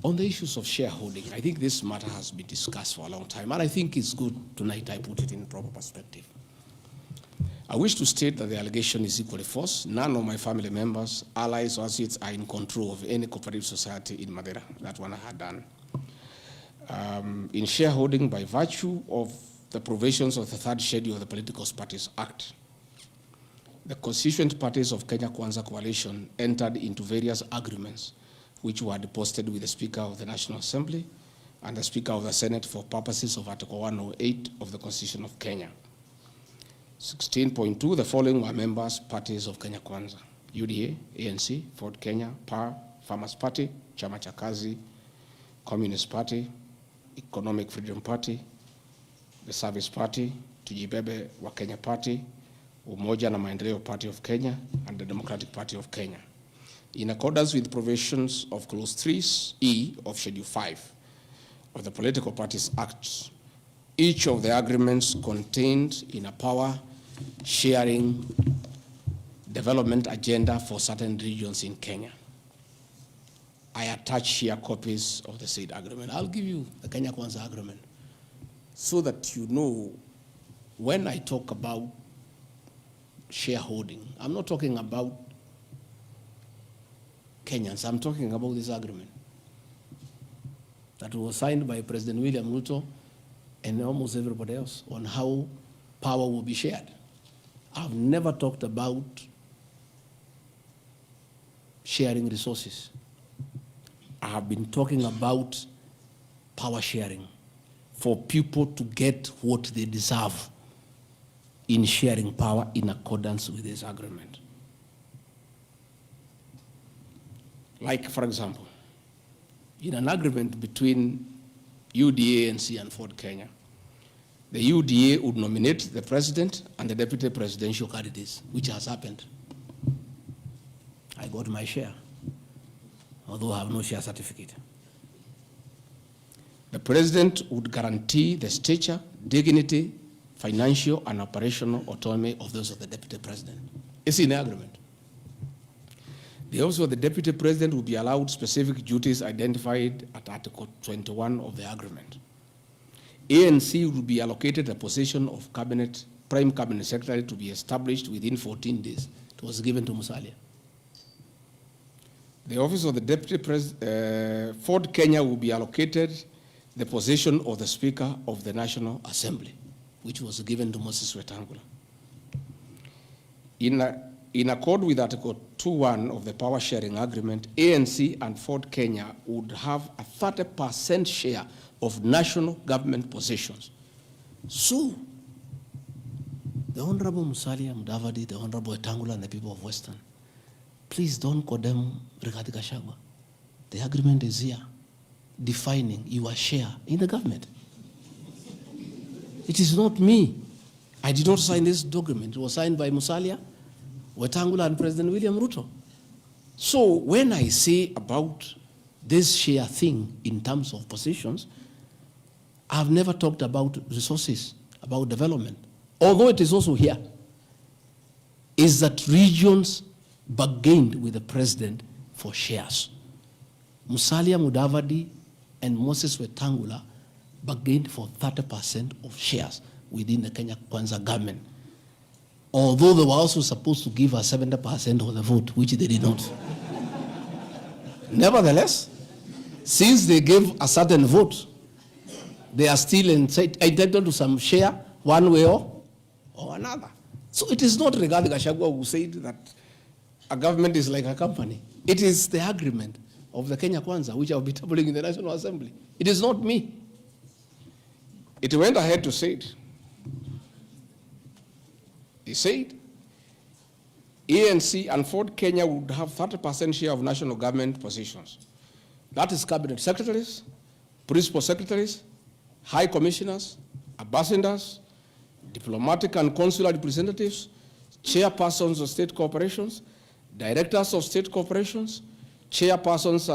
Speaker 1: On the issues of shareholding, I think this matter has been discussed for a long time, and I think it's good tonight I put it in proper perspective. I wish to state that the allegation is equally false. None of my family members, allies, or associates are in control of any cooperative society in Madeira. That one I had done. In shareholding by virtue of the provisions of the third schedule of the Political Parties Act, the constituent parties of Kenya Kwanza Coalition entered into various agreements which were deposited with the Speaker of the National Assembly and the Speaker of the Senate for purposes of Article 108 of the Constitution of Kenya. 16.2, the following were members, parties of Kenya Kwanza: UDA, ANC, Ford Kenya, PAR, Farmers Party, Chama cha Kazi, Communist Party, Economic Freedom Party, the Service Party, Tujibebe wa Kenya Party, Umoja na Maendeleo Party of Kenya, and the Democratic Party of Kenya. In accordance with provisions of Clause 3E of Schedule 5 of the Political Parties Act, each of the agreements contained in a power-sharing development agenda for certain regions in Kenya. I attach here copies of the said agreement. I'll give you the Kenya Kwanza agreement so that you know when I talk about shareholding, I'm not talking about Kenyans. I'm talking about this agreement that was signed by President William Ruto and almost everybody else on how power will be shared. I've never talked about sharing resources. I have been talking about power sharing for people to get what they deserve in sharing power in accordance with this agreement. Like, for example, in an agreement between UDA, ANC, and Ford Kenya, the UDA would nominate the president and the deputy presidential candidates, which has happened. I got my share, although I have no share certificate. The president would guarantee the stature, dignity, financial, and operational autonomy of those of the deputy president. It's in the agreement. The office of the deputy president will be allowed specific duties identified at Article 21 of the agreement. ANC will be allocated a position of prime cabinet secretary to be established within 14 days. It was given to Musalia. The office of the deputy president, Ford Kenya will be allocated the position of the Speaker of the National Assembly, which was given to Moses Wetangula. In accord with Article 2.1 of the Power Sharing Agreement, ANC and Ford Kenya would have a 30% share of national government positions. So, the Honorable Musalia Mudavadi, the Honorable Wetangula, and the people of Western, please don't condemn Rigathi Gachagua. The agreement is here, defining your share in the government. It is not me. I did not sign this document. It was signed by Musalia, Wetangula, and President William Ruto. So when I say about this share thing in terms of positions, I've never talked about resources, about development. Although it is also here, is that regions bargained with the president for shares. Musalia Mudavadi and Moses Wetangula bargained for 30% of shares within the Kenya Kwanza government. Although they were also supposed to give us 70% of the vote, which they did not. Nevertheless, since they gave a certain vote, they are still entitled to some share one way or another. So it is not Rigathi Gachagua who said that a government is like a company. It is the agreement of the Kenya Kwanza, which I'll be tabling in the National Assembly. It is not me. It went ahead to say it. He said, ANC and Ford Kenya would have 30% share of national government positions. That is cabinet secretaries, principal secretaries, high commissioners, ambassadors, diplomatic and consular representatives, chairpersons of state corporations, directors of state corporations, chairpersons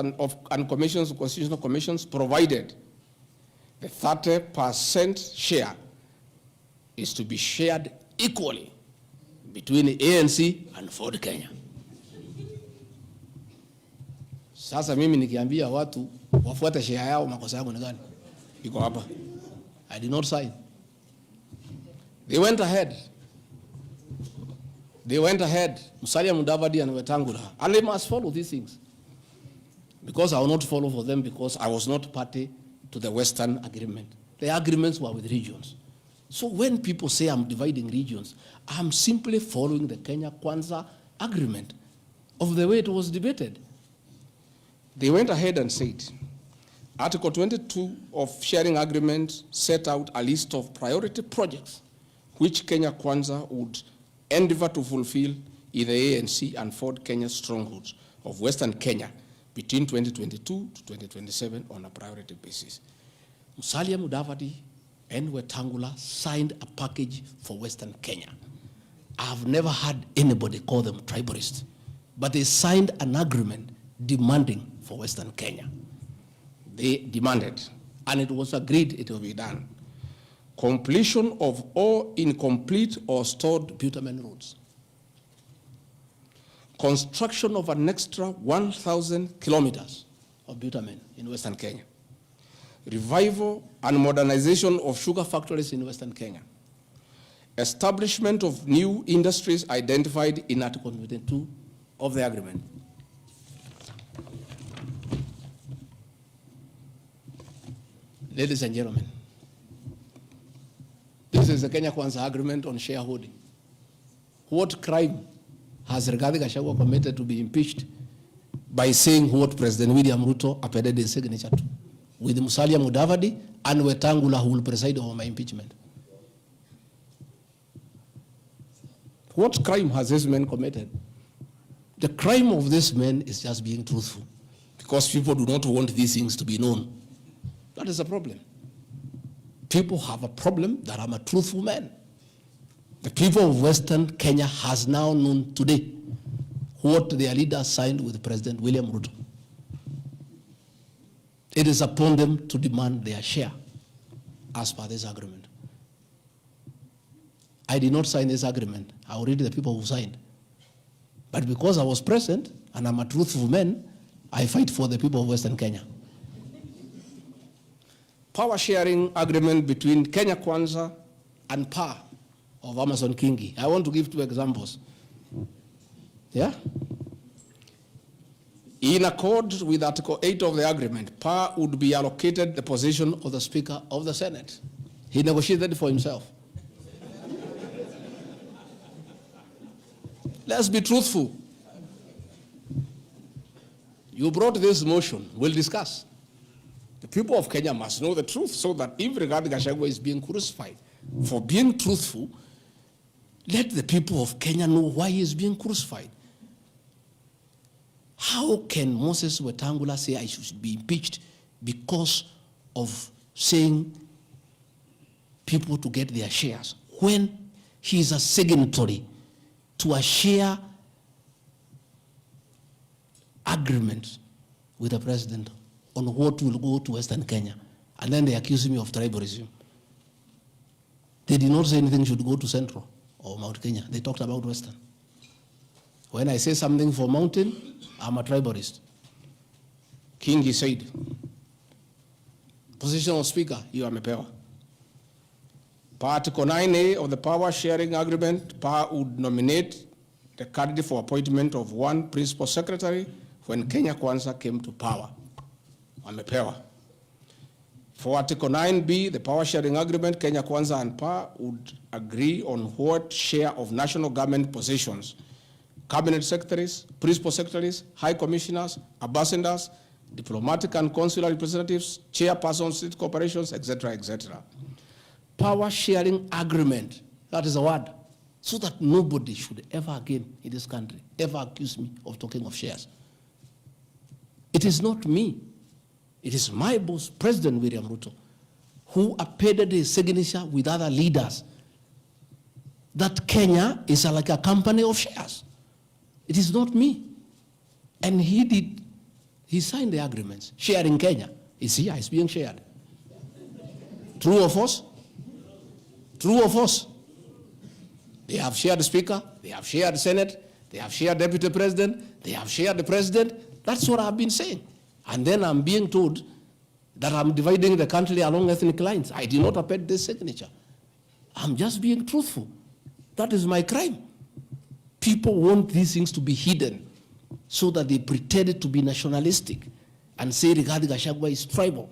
Speaker 1: and commissions of constitutional commissions, provided the 30% share is to be shared equally between the ANC and Ford Kenya. Sasa mimi nikiambia watu wafuate share yao, makosa yangu ni gani? Iko hapa. I did not sign. They went ahead. Musalia Mudavadi and Wetangula. And they must follow these things. Because I will not follow for them because I was not party to the Western agreement. The agreements were with regions. So when people say I'm dividing regions, I'm simply following the Kenya Kwanza agreement of the way it was debated. They went ahead and said, Article 22 of sharing agreement set out a list of priority projects which Kenya Kwanza would endeavor to fulfill in the ANC and Ford Kenya strongholds of Western Kenya between 2022 to 2027 on a priority basis. Musalia Mudavadi and Wetangula signed a package for Western Kenya. I've never had anybody call them tribalists, but they signed an agreement demanding for Western Kenya. They demanded, and it was agreed it will be done. Completion of all incomplete or stored bitumen roads. Construction of an extra 1,000 kilometers of bitumen in Western Kenya. Revival and modernization of sugar factories in Western Kenya. Establishment of new industries identified in Article 22 of the agreement. Ladies and gentlemen, this is the Kenya Kwanza agreement on shareholding. What crime has Rigathi Gachagua committed to be impeached by saying what President William Ruto appended his signature to, with Musalia Mudavadi and Wetangula, who will preside over my impeachment? What crime has this man committed? The crime of this man is just being truthful, because people do not want these things to be known. That is a problem. People have a problem that I'm a truthful man. The people of Western Kenya has now known today what their leader signed with President William Ruto. It is upon them to demand their share as per this agreement. I did not sign this agreement. I will read the people who signed. But because I was present and I'm a truthful man, I fight for the people of Western Kenya. Power sharing agreement between Kenya Kwanza and PAR of Amason Kingi. I want to give two examples. Yeah? In accord with Article 8 of the agreement, PAR would be allocated the position of the Speaker of the Senate. He negotiated for himself. Let's be truthful. You brought this motion. We'll discuss. The people of Kenya must know the truth so that if Rigathi Gachagua is being crucified for being truthful, let the people of Kenya know why he is being crucified. How can Moses Wetangula say I should be impeached because of saying people to get their shares when he is a signatory to a share agreement with the president on what will go to Western Kenya? And then they accuse me of tribalism. They did not say anything should go to Central or Mount Kenya. They talked about Western. When I say something for Mountain, I'm a tribalist. Kingi said, position of Speaker, you are Mepewa. Article 9A of the Power Sharing Agreement, PAR would nominate the candidate for appointment of one principal secretary when Kenya Kwanza came to power. Amepewa. For Article 9B, the Power Sharing Agreement, Kenya Kwanza and PAR would agree on what share of national government positions cabinet secretaries, principal secretaries, high commissioners, ambassadors, diplomatic and consular representatives, chairpersons, state corporations, etc., etc. Power sharing agreement, that is a word, so that nobody should ever again in this country ever accuse me of talking of shares. It is not me. It is my boss, President William Ruto, who appended his signature with other leaders that Kenya is like a company of shares. It is not me. And he signed the agreements. Sharing Kenya is here, it's being shared. True or false? True or false? They have shared the Speaker, they have shared the Senate, they have shared Deputy President, they have shared the President. That's what I've been saying. And then I'm being told that I'm dividing the country along ethnic lines. I did not append this signature. I'm just being truthful. That is my crime. People want these things to be hidden so that they pretend to be nationalistic and say Rigathi Gachagua is tribal.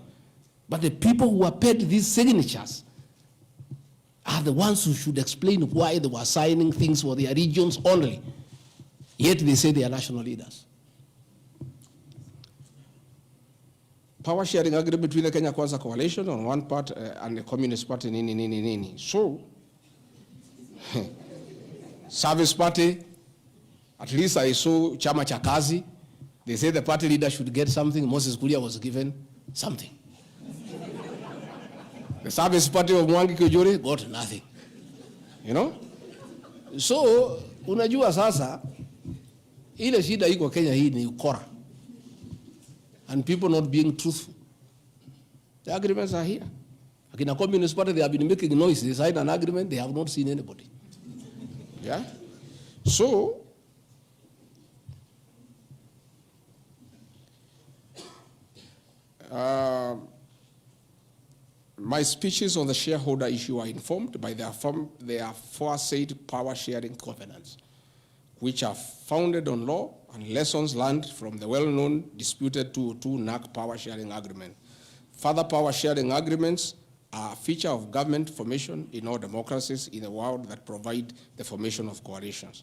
Speaker 1: But the people who append these signatures are the ones who should explain why they were signing things for their regions only. Yet they say they are national leaders. Power sharing agreement between the Kenya Kwanza coalition on one part and the Communist Party, nini. So, Service Party, at least I saw Chama cha Kazi. They say the party leader should get something. Moses Kuria was given something. The Service Party of Mwangi Kujuri got nothing. You know? So, unajua sasa, ile shida iko Kenya hii ni ukora. And people not being truthful. The agreements are here. Like in a Communist Party, they have been making noise. They signed an agreement, they have not seen anybody. Yeah? So, my speeches on the shareholder issue are informed by their aforesaid power-sharing covenants, which are founded on law and lessons learned from the well-known disputed 202 NAC power-sharing agreement. Further power-sharing agreements are a feature of government formation in all democracies in the world that provide the formation of coalitions.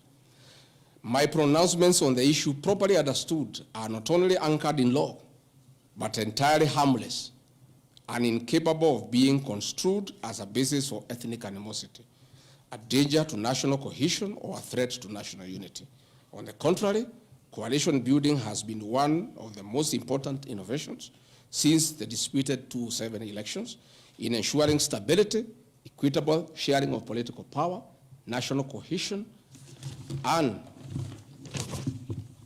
Speaker 1: My pronouncements on the issue, properly understood, are not only anchored in law, but entirely harmless and incapable of being construed as a basis for ethnic animosity, a danger to national cohesion, or a threat to national unity. On the contrary, coalition building has been one of the most important innovations since the disputed 2007 elections in ensuring stability, equitable sharing of political power, national cohesion, and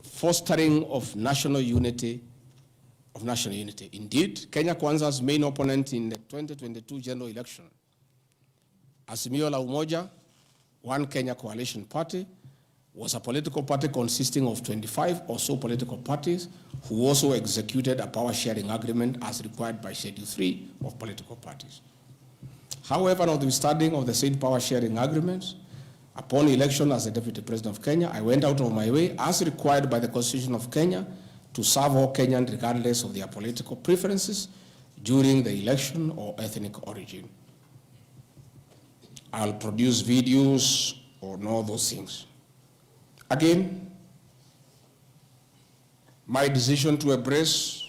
Speaker 1: fostering of national unity. Indeed, Kenya Kwanza's main opponent in the 2022 general election, Azimio la Umoja, One Kenya Coalition Party, was a political party consisting of 25 or so political parties who also executed a power-sharing agreement as required by Schedule 3 of political parties. However, notwithstanding of the said power-sharing agreements, upon election as the Deputy President of Kenya, I went out of my way, as required by the Constitution of Kenya, to serve all Kenyans regardless of their political preferences during the election or ethnic origin. I'll produce videos on all those things. Again, my decision to embrace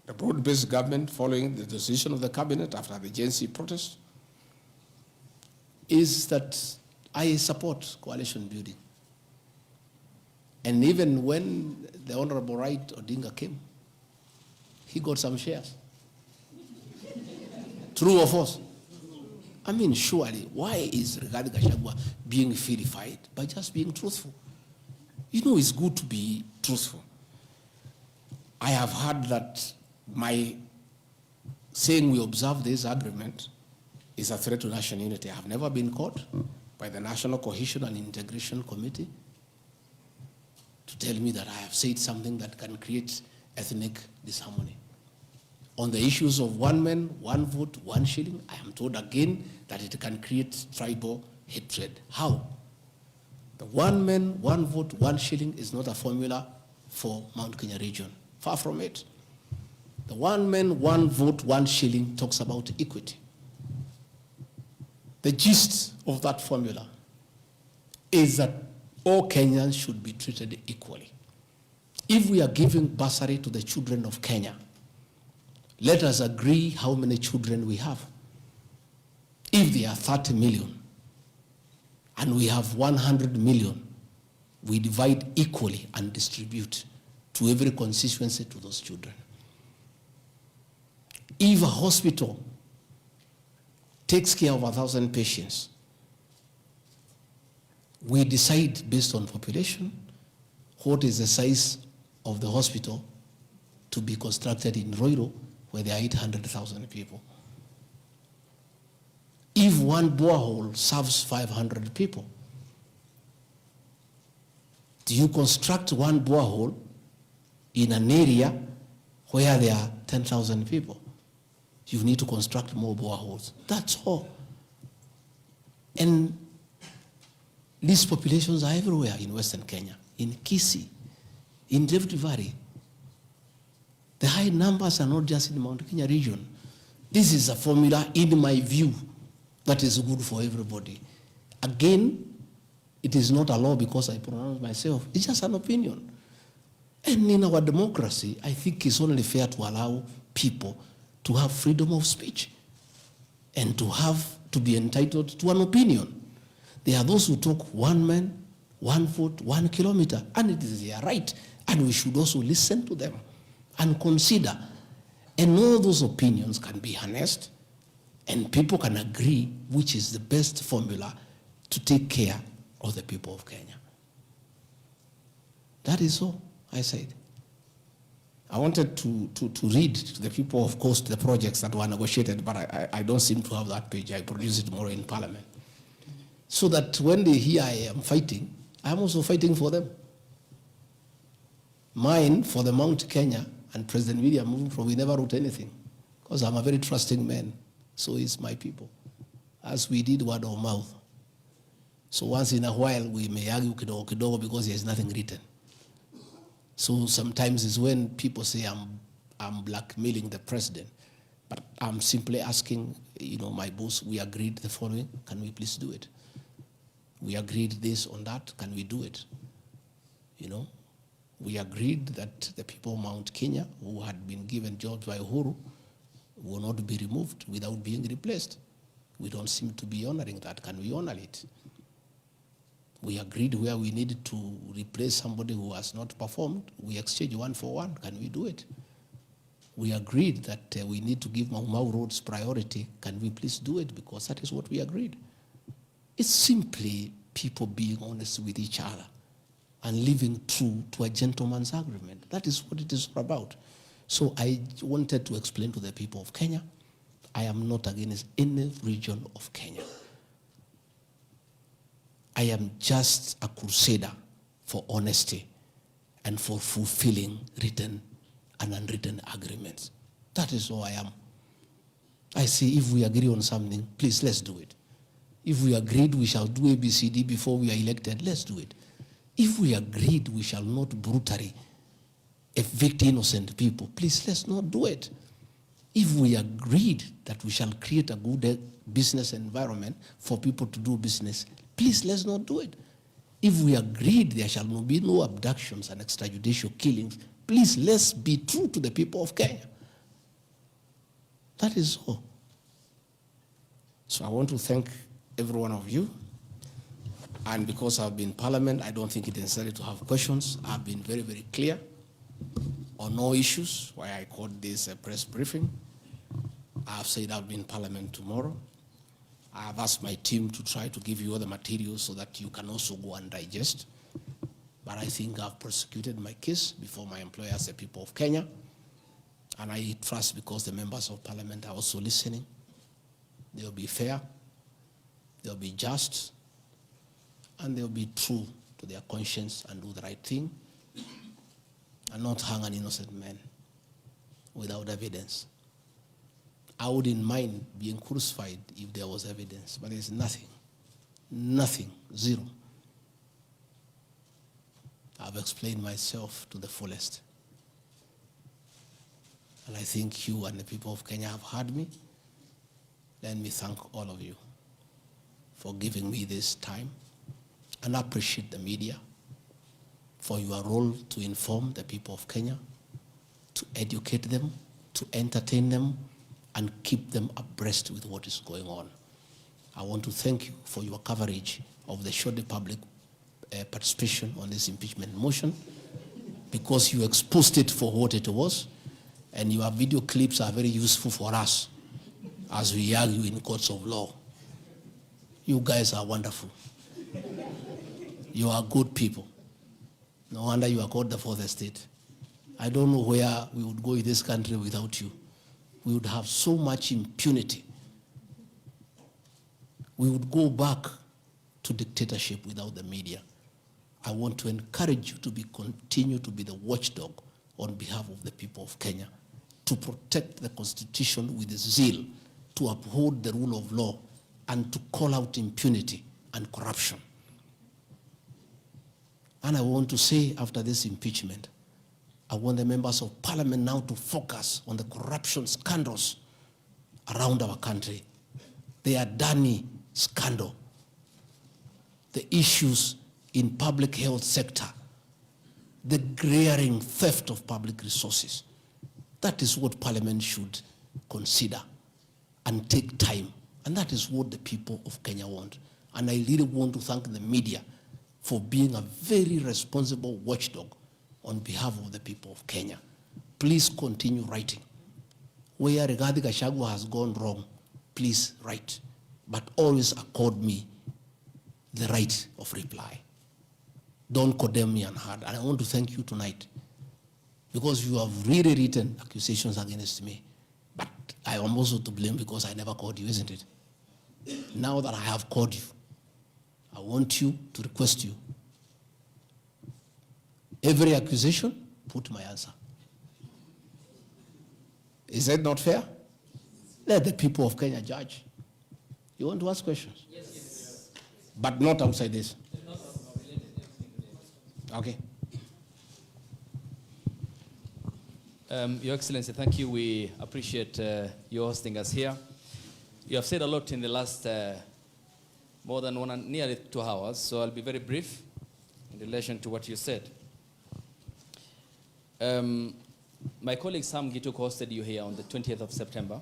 Speaker 1: the broad-based government following the decision of the cabinet after the Gen Z protest is that I support coalition building. And even when the Honorable Wright Odinga came, he got some shares. True or false? I mean, surely, why is Rigathi Gachagua being vilified? By just being truthful. You know, it's good to be truthful. I have heard that my saying we observe this agreement is a threat to national unity. I have never been caught by the National Cohesion and Integration Committee to tell me that I have said something that can create ethnic disharmony. On the issues of one man, one vote, one shilling, I am told again that it can create tribal hatred. How? The one man, one vote, one shilling is not a formula for Mount Kenya region. Far from it. The one man, one vote, one shilling talks about equity. The gist of that formula is that All Kenyans should be treated equally. If we are giving bursary to the children of Kenya, let us agree how many children we have. If there are 30 million and we have 100 million, we divide equally and distribute to every constituency to those children. If a hospital takes care of 1,000 patients, we decide based on population what is the size of the hospital to be constructed in Ruto, where there are 800,000 people. If one borehole serves 500 people, do you construct one borehole in an area where there are 10,000 people? You need to construct more boreholes. That's all. And these populations are everywhere in Western Kenya, in Kisii, in Rift Valley. The high numbers are not just in the Mount Kenya region. This is a formula, in my view, that is good for everybody. Again, it is not a law because I pronounce myself. It's just an opinion. And in our democracy, I think it's only fair to allow people to have freedom of speech and to be entitled to an opinion. There are those who talk one man, 1 foot, 1 kilometer, and it is their right. And we should also listen to them and consider. And all those opinions can be harnessed and people can agree which is the best formula to take care of the people of Kenya. That is all I said. I wanted to read to the people, of course, the projects that were negotiated, but I don't seem to have that page. I produce it tomorrow in Parliament. So that when they hear I am fighting, I'm also fighting for them. Mine, for the Mount Kenya, and President William moving from, we never wrote anything, because I'm a very trusting man. So is my people, as we did word of mouth. So once in a while, we may argue kidogo kidogo because there's nothing written. So sometimes it's when people say I'm blackmailing the president, but I'm simply asking, my boss, we agreed the following, can we please do it? We agreed this on that, can we do it? We agreed that the people of Mount Kenya who had been given jobs by Uhuru will not be removed without being replaced. We don't seem to be honoring that. Can we honor it? We agreed where we needed to replace somebody who has not performed, we exchange 1 for 1. Can we do it? We agreed that we need to give Mau Mau roads priority. Can we please do it? Because that is what we agreed. It's simply people being honest with each other and living true to a gentleman's agreement. That is what it is about. So I wanted to explain to the people of Kenya, I am not against any region of Kenya. I am just a crusader for honesty and for fulfilling written and unwritten agreements. That is all I am. I say if we agree on something, please let's do it. If we agreed we shall do ABCD before we are elected, let's do it. If we agreed we shall not brutally evict innocent people, please let's not do it. If we agreed that we shall create a good business environment for people to do business, please let's not do it. If we agreed there shall be no abductions and extrajudicial killings, please let's be true to the people of Kenya. That is all. So I want to thank every one of you. And because I've been in Parliament, I don't think it's necessary to have questions. I've been very, very clear on no issues, why I called this a press briefing. I've said I'll be in Parliament tomorrow. I've asked my team to try to give you all the materials so that you can also go and digest. But I think I've prosecuted my case before my employers, the people of Kenya. And I trust because the members of Parliament are also listening. They'll be fair, they'll be just, and they'll be true to their conscience and do the right thing, and not hang an innocent man without evidence. I wouldn't mind being crucified if there was evidence, but there's nothing. Nothing. Zero. I've explained myself to the fullest. And I think you and the people of Kenya have heard me. Let me thank all of you for giving me this time and appreciate the media for your role to inform the people of Kenya, to educate them, to entertain them, and keep them abreast with what is going on. I want to thank you for your coverage of the short public participation on this impeachment motion, because you exposed it for what it was, and your video clips are very useful for us as we argue in courts of law. You guys are wonderful. You are good people. No wonder you are called the fourth estate. I don't know where we would go in this country without you. We would have so much impunity. We would go back to dictatorship without the media. I want to encourage you to continue to be the watchdog on behalf of the people of Kenya, to protect the Constitution with zeal, to uphold the rule of law, and to call out impunity and corruption. And I want to say, after this impeachment, I want the members of parliament now to focus on the corruption scandals around our country. The Adani scandal, the issues in public health sector, the glaring theft of public resources. That is what parliament should consider and take time. And that is what the people of Kenya want. And I really want to thank the media for being a very responsible watchdog on behalf of the people of Kenya. Please continue writing. Where Rigathi Gachagua has gone wrong, please write. But always accord me the right of reply. Don't condemn me unheard. And I want to thank you tonight, because you have really written accusations against me. But I am also to blame because I never called you, isn't it? Now that I have called you, I want you to request you. Every accusation, put my answer. Is that not fair? Let the people of Kenya judge. You want to ask questions? Yes. But not outside this. Okay.
Speaker 2: Your Excellency, thank you. We appreciate you hosting us here. You have said a lot in the last more than nearly 2 hours, so I'll be very brief in relation to what you said. My colleague Sam Gituk hosted you here on the 20th of September,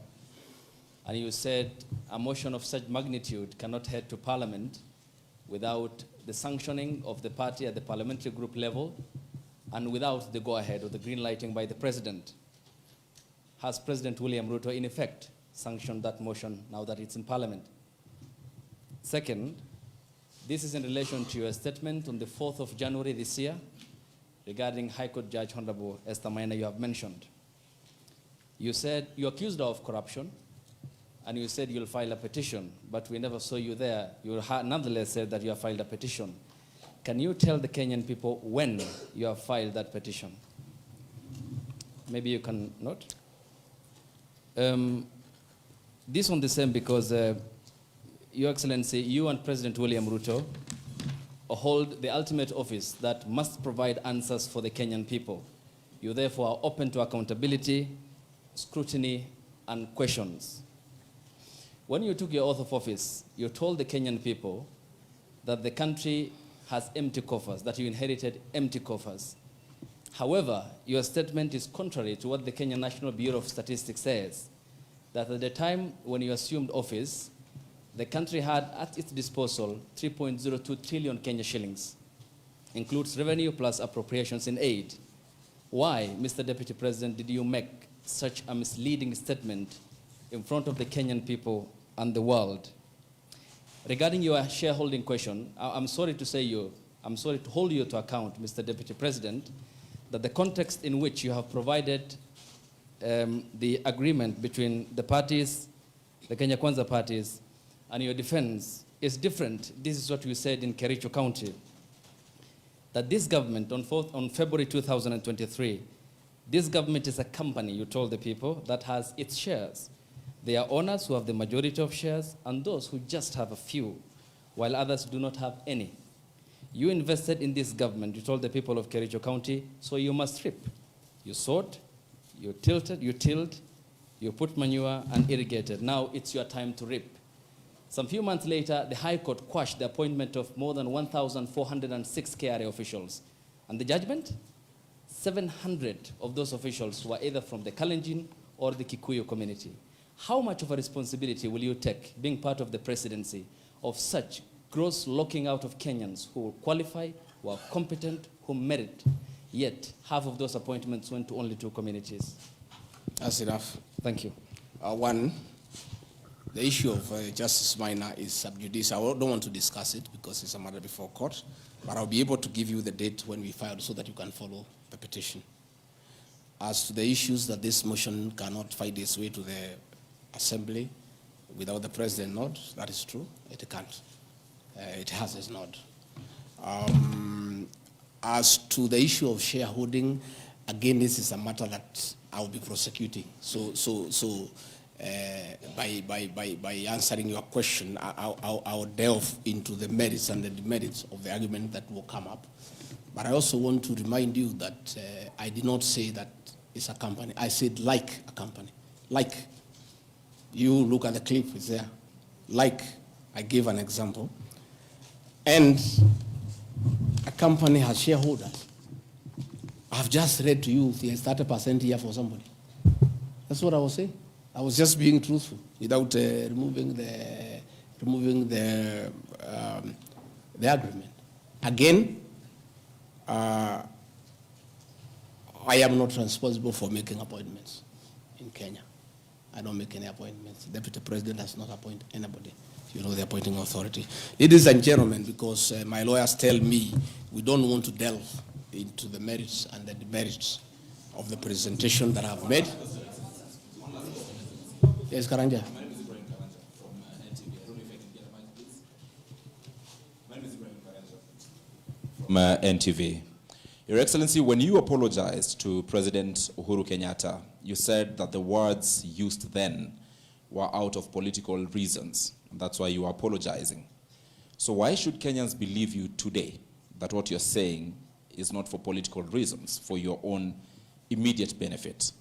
Speaker 2: and you said a motion of such magnitude cannot head to Parliament without the sanctioning of the party at the parliamentary group level and without the go-ahead or the green lighting by the President. Has President William Ruto, in effect, sanctioned that motion now that it's in Parliament? Second, this is in relation to your statement on the 4th of January this year regarding High Court Judge Honorable Esther Maina you have mentioned. You said you accused her of corruption, and you said you'll file a petition, but we never saw you there. You nonetheless said that you have filed a petition. Can you tell the Kenyan people when you have filed that petition? Maybe you can note. This one the same because, Your Excellency, you and President William Ruto hold the ultimate office that must provide answers for the Kenyan people. You therefore are open to accountability, scrutiny, and questions. When you took your oath of office, you told the Kenyan people that the country has empty coffers, that you inherited empty coffers. However, your statement is contrary to what the Kenya National Bureau of Statistics says, that at the time when you assumed office, the country had at its disposal 3.02 trillion Kenya shillings, includes revenue plus appropriations in aid. Why, Mr. Deputy President, did you make such a misleading statement in front of the Kenyan people and the world? Regarding your shareholding question, I'm sorry to hold you to account, Mr. Deputy President, that the context in which you have provided the agreement between the parties, the Kenya Kwanza parties, and your defense is different. This is what you said in Kericho County, that this government on February 2023, this government is a company, you told the people, that has its shares. There are owners who have the majority of shares and those who just have a few, while others do not have any. You invested in this government, you told the people of Kericho County, so you must reap. You sowed, you tilted, you tilled, you put manure and irrigated. Now it's your time to reap. Some few months later, the High Court quashed the appointment of more than 1,406 KRA officials. And the judgment? 700 of those officials were either from the Kalenjin or the Kikuyu community. How much of a responsibility will you take, being part of the presidency, of such gross locking out of Kenyans who qualify, who are competent, who merit, yet half of those appointments went to only 2 communities?
Speaker 1: That's enough.
Speaker 2: Thank you.
Speaker 1: One, the issue of Justice Minor is sub judice. I don't want to discuss it because it's a matter before court, but I'll be able to give you the date when we filed so that you can follow the petition. As to the issues that this motion cannot find its way to the Assembly without the President nod, that is true. It can't. It has its nod. As to the issue of shareholding, again, this is a matter that I'll be prosecuting. By answering your question, I'll delve into the merits and the demerits of the argument that will come up. But I also want to remind you that I did not say that it's a company. I said like a company. Like. You look at the clip, it's there. Like, I gave an example. And a company has shareholders. I've just read to you there's 30% here for somebody. That's what I was saying. I was just being truthful without removing the agreement. Again, I am not responsible for making appointments in Kenya. I don't make any appointments. The Deputy President does not appoint anybody. You know, the appointing authority. Ladies and gentlemen, because my lawyers tell me we don't want to delve into the merits and the demerits of the presentation that I've made. Yes, Karanja.
Speaker 3: From NTV. Your Excellency, when you apologized to President Uhuru Kenyatta, you said that the words used then were out of political reasons. That's why you are apologizing. So why should Kenyans believe you today that what you're saying is not for political reasons, for your own immediate benefit?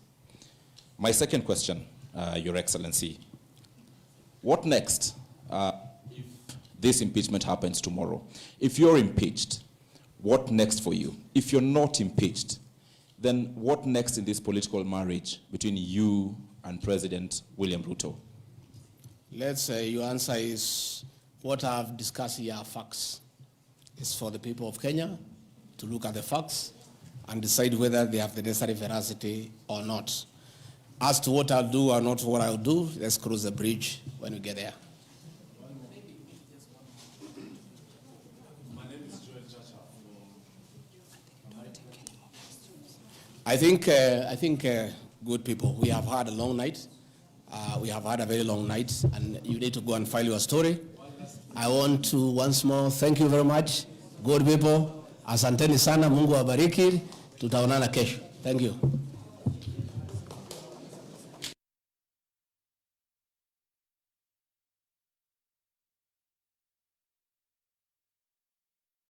Speaker 3: My second question, Your Excellency, what next if this impeachment happens tomorrow? If you're impeached, what next for you? If you're not impeached, then what next in this political marriage between you and President William Ruto?
Speaker 1: Let's say your answer is what I've discussed here are facts. It's for the people of Kenya to look at the facts and decide whether they have the necessary veracity or not. As to what I'll do or not what I'll do, let's cross the bridge when we get there. I think, good people, we have had a long night. We have had a very long night, and you need to go and file your story. I want to once more thank you very much. Good people, asanteni sana, Mungu awabariki. Tutaonana kesho. Thank you.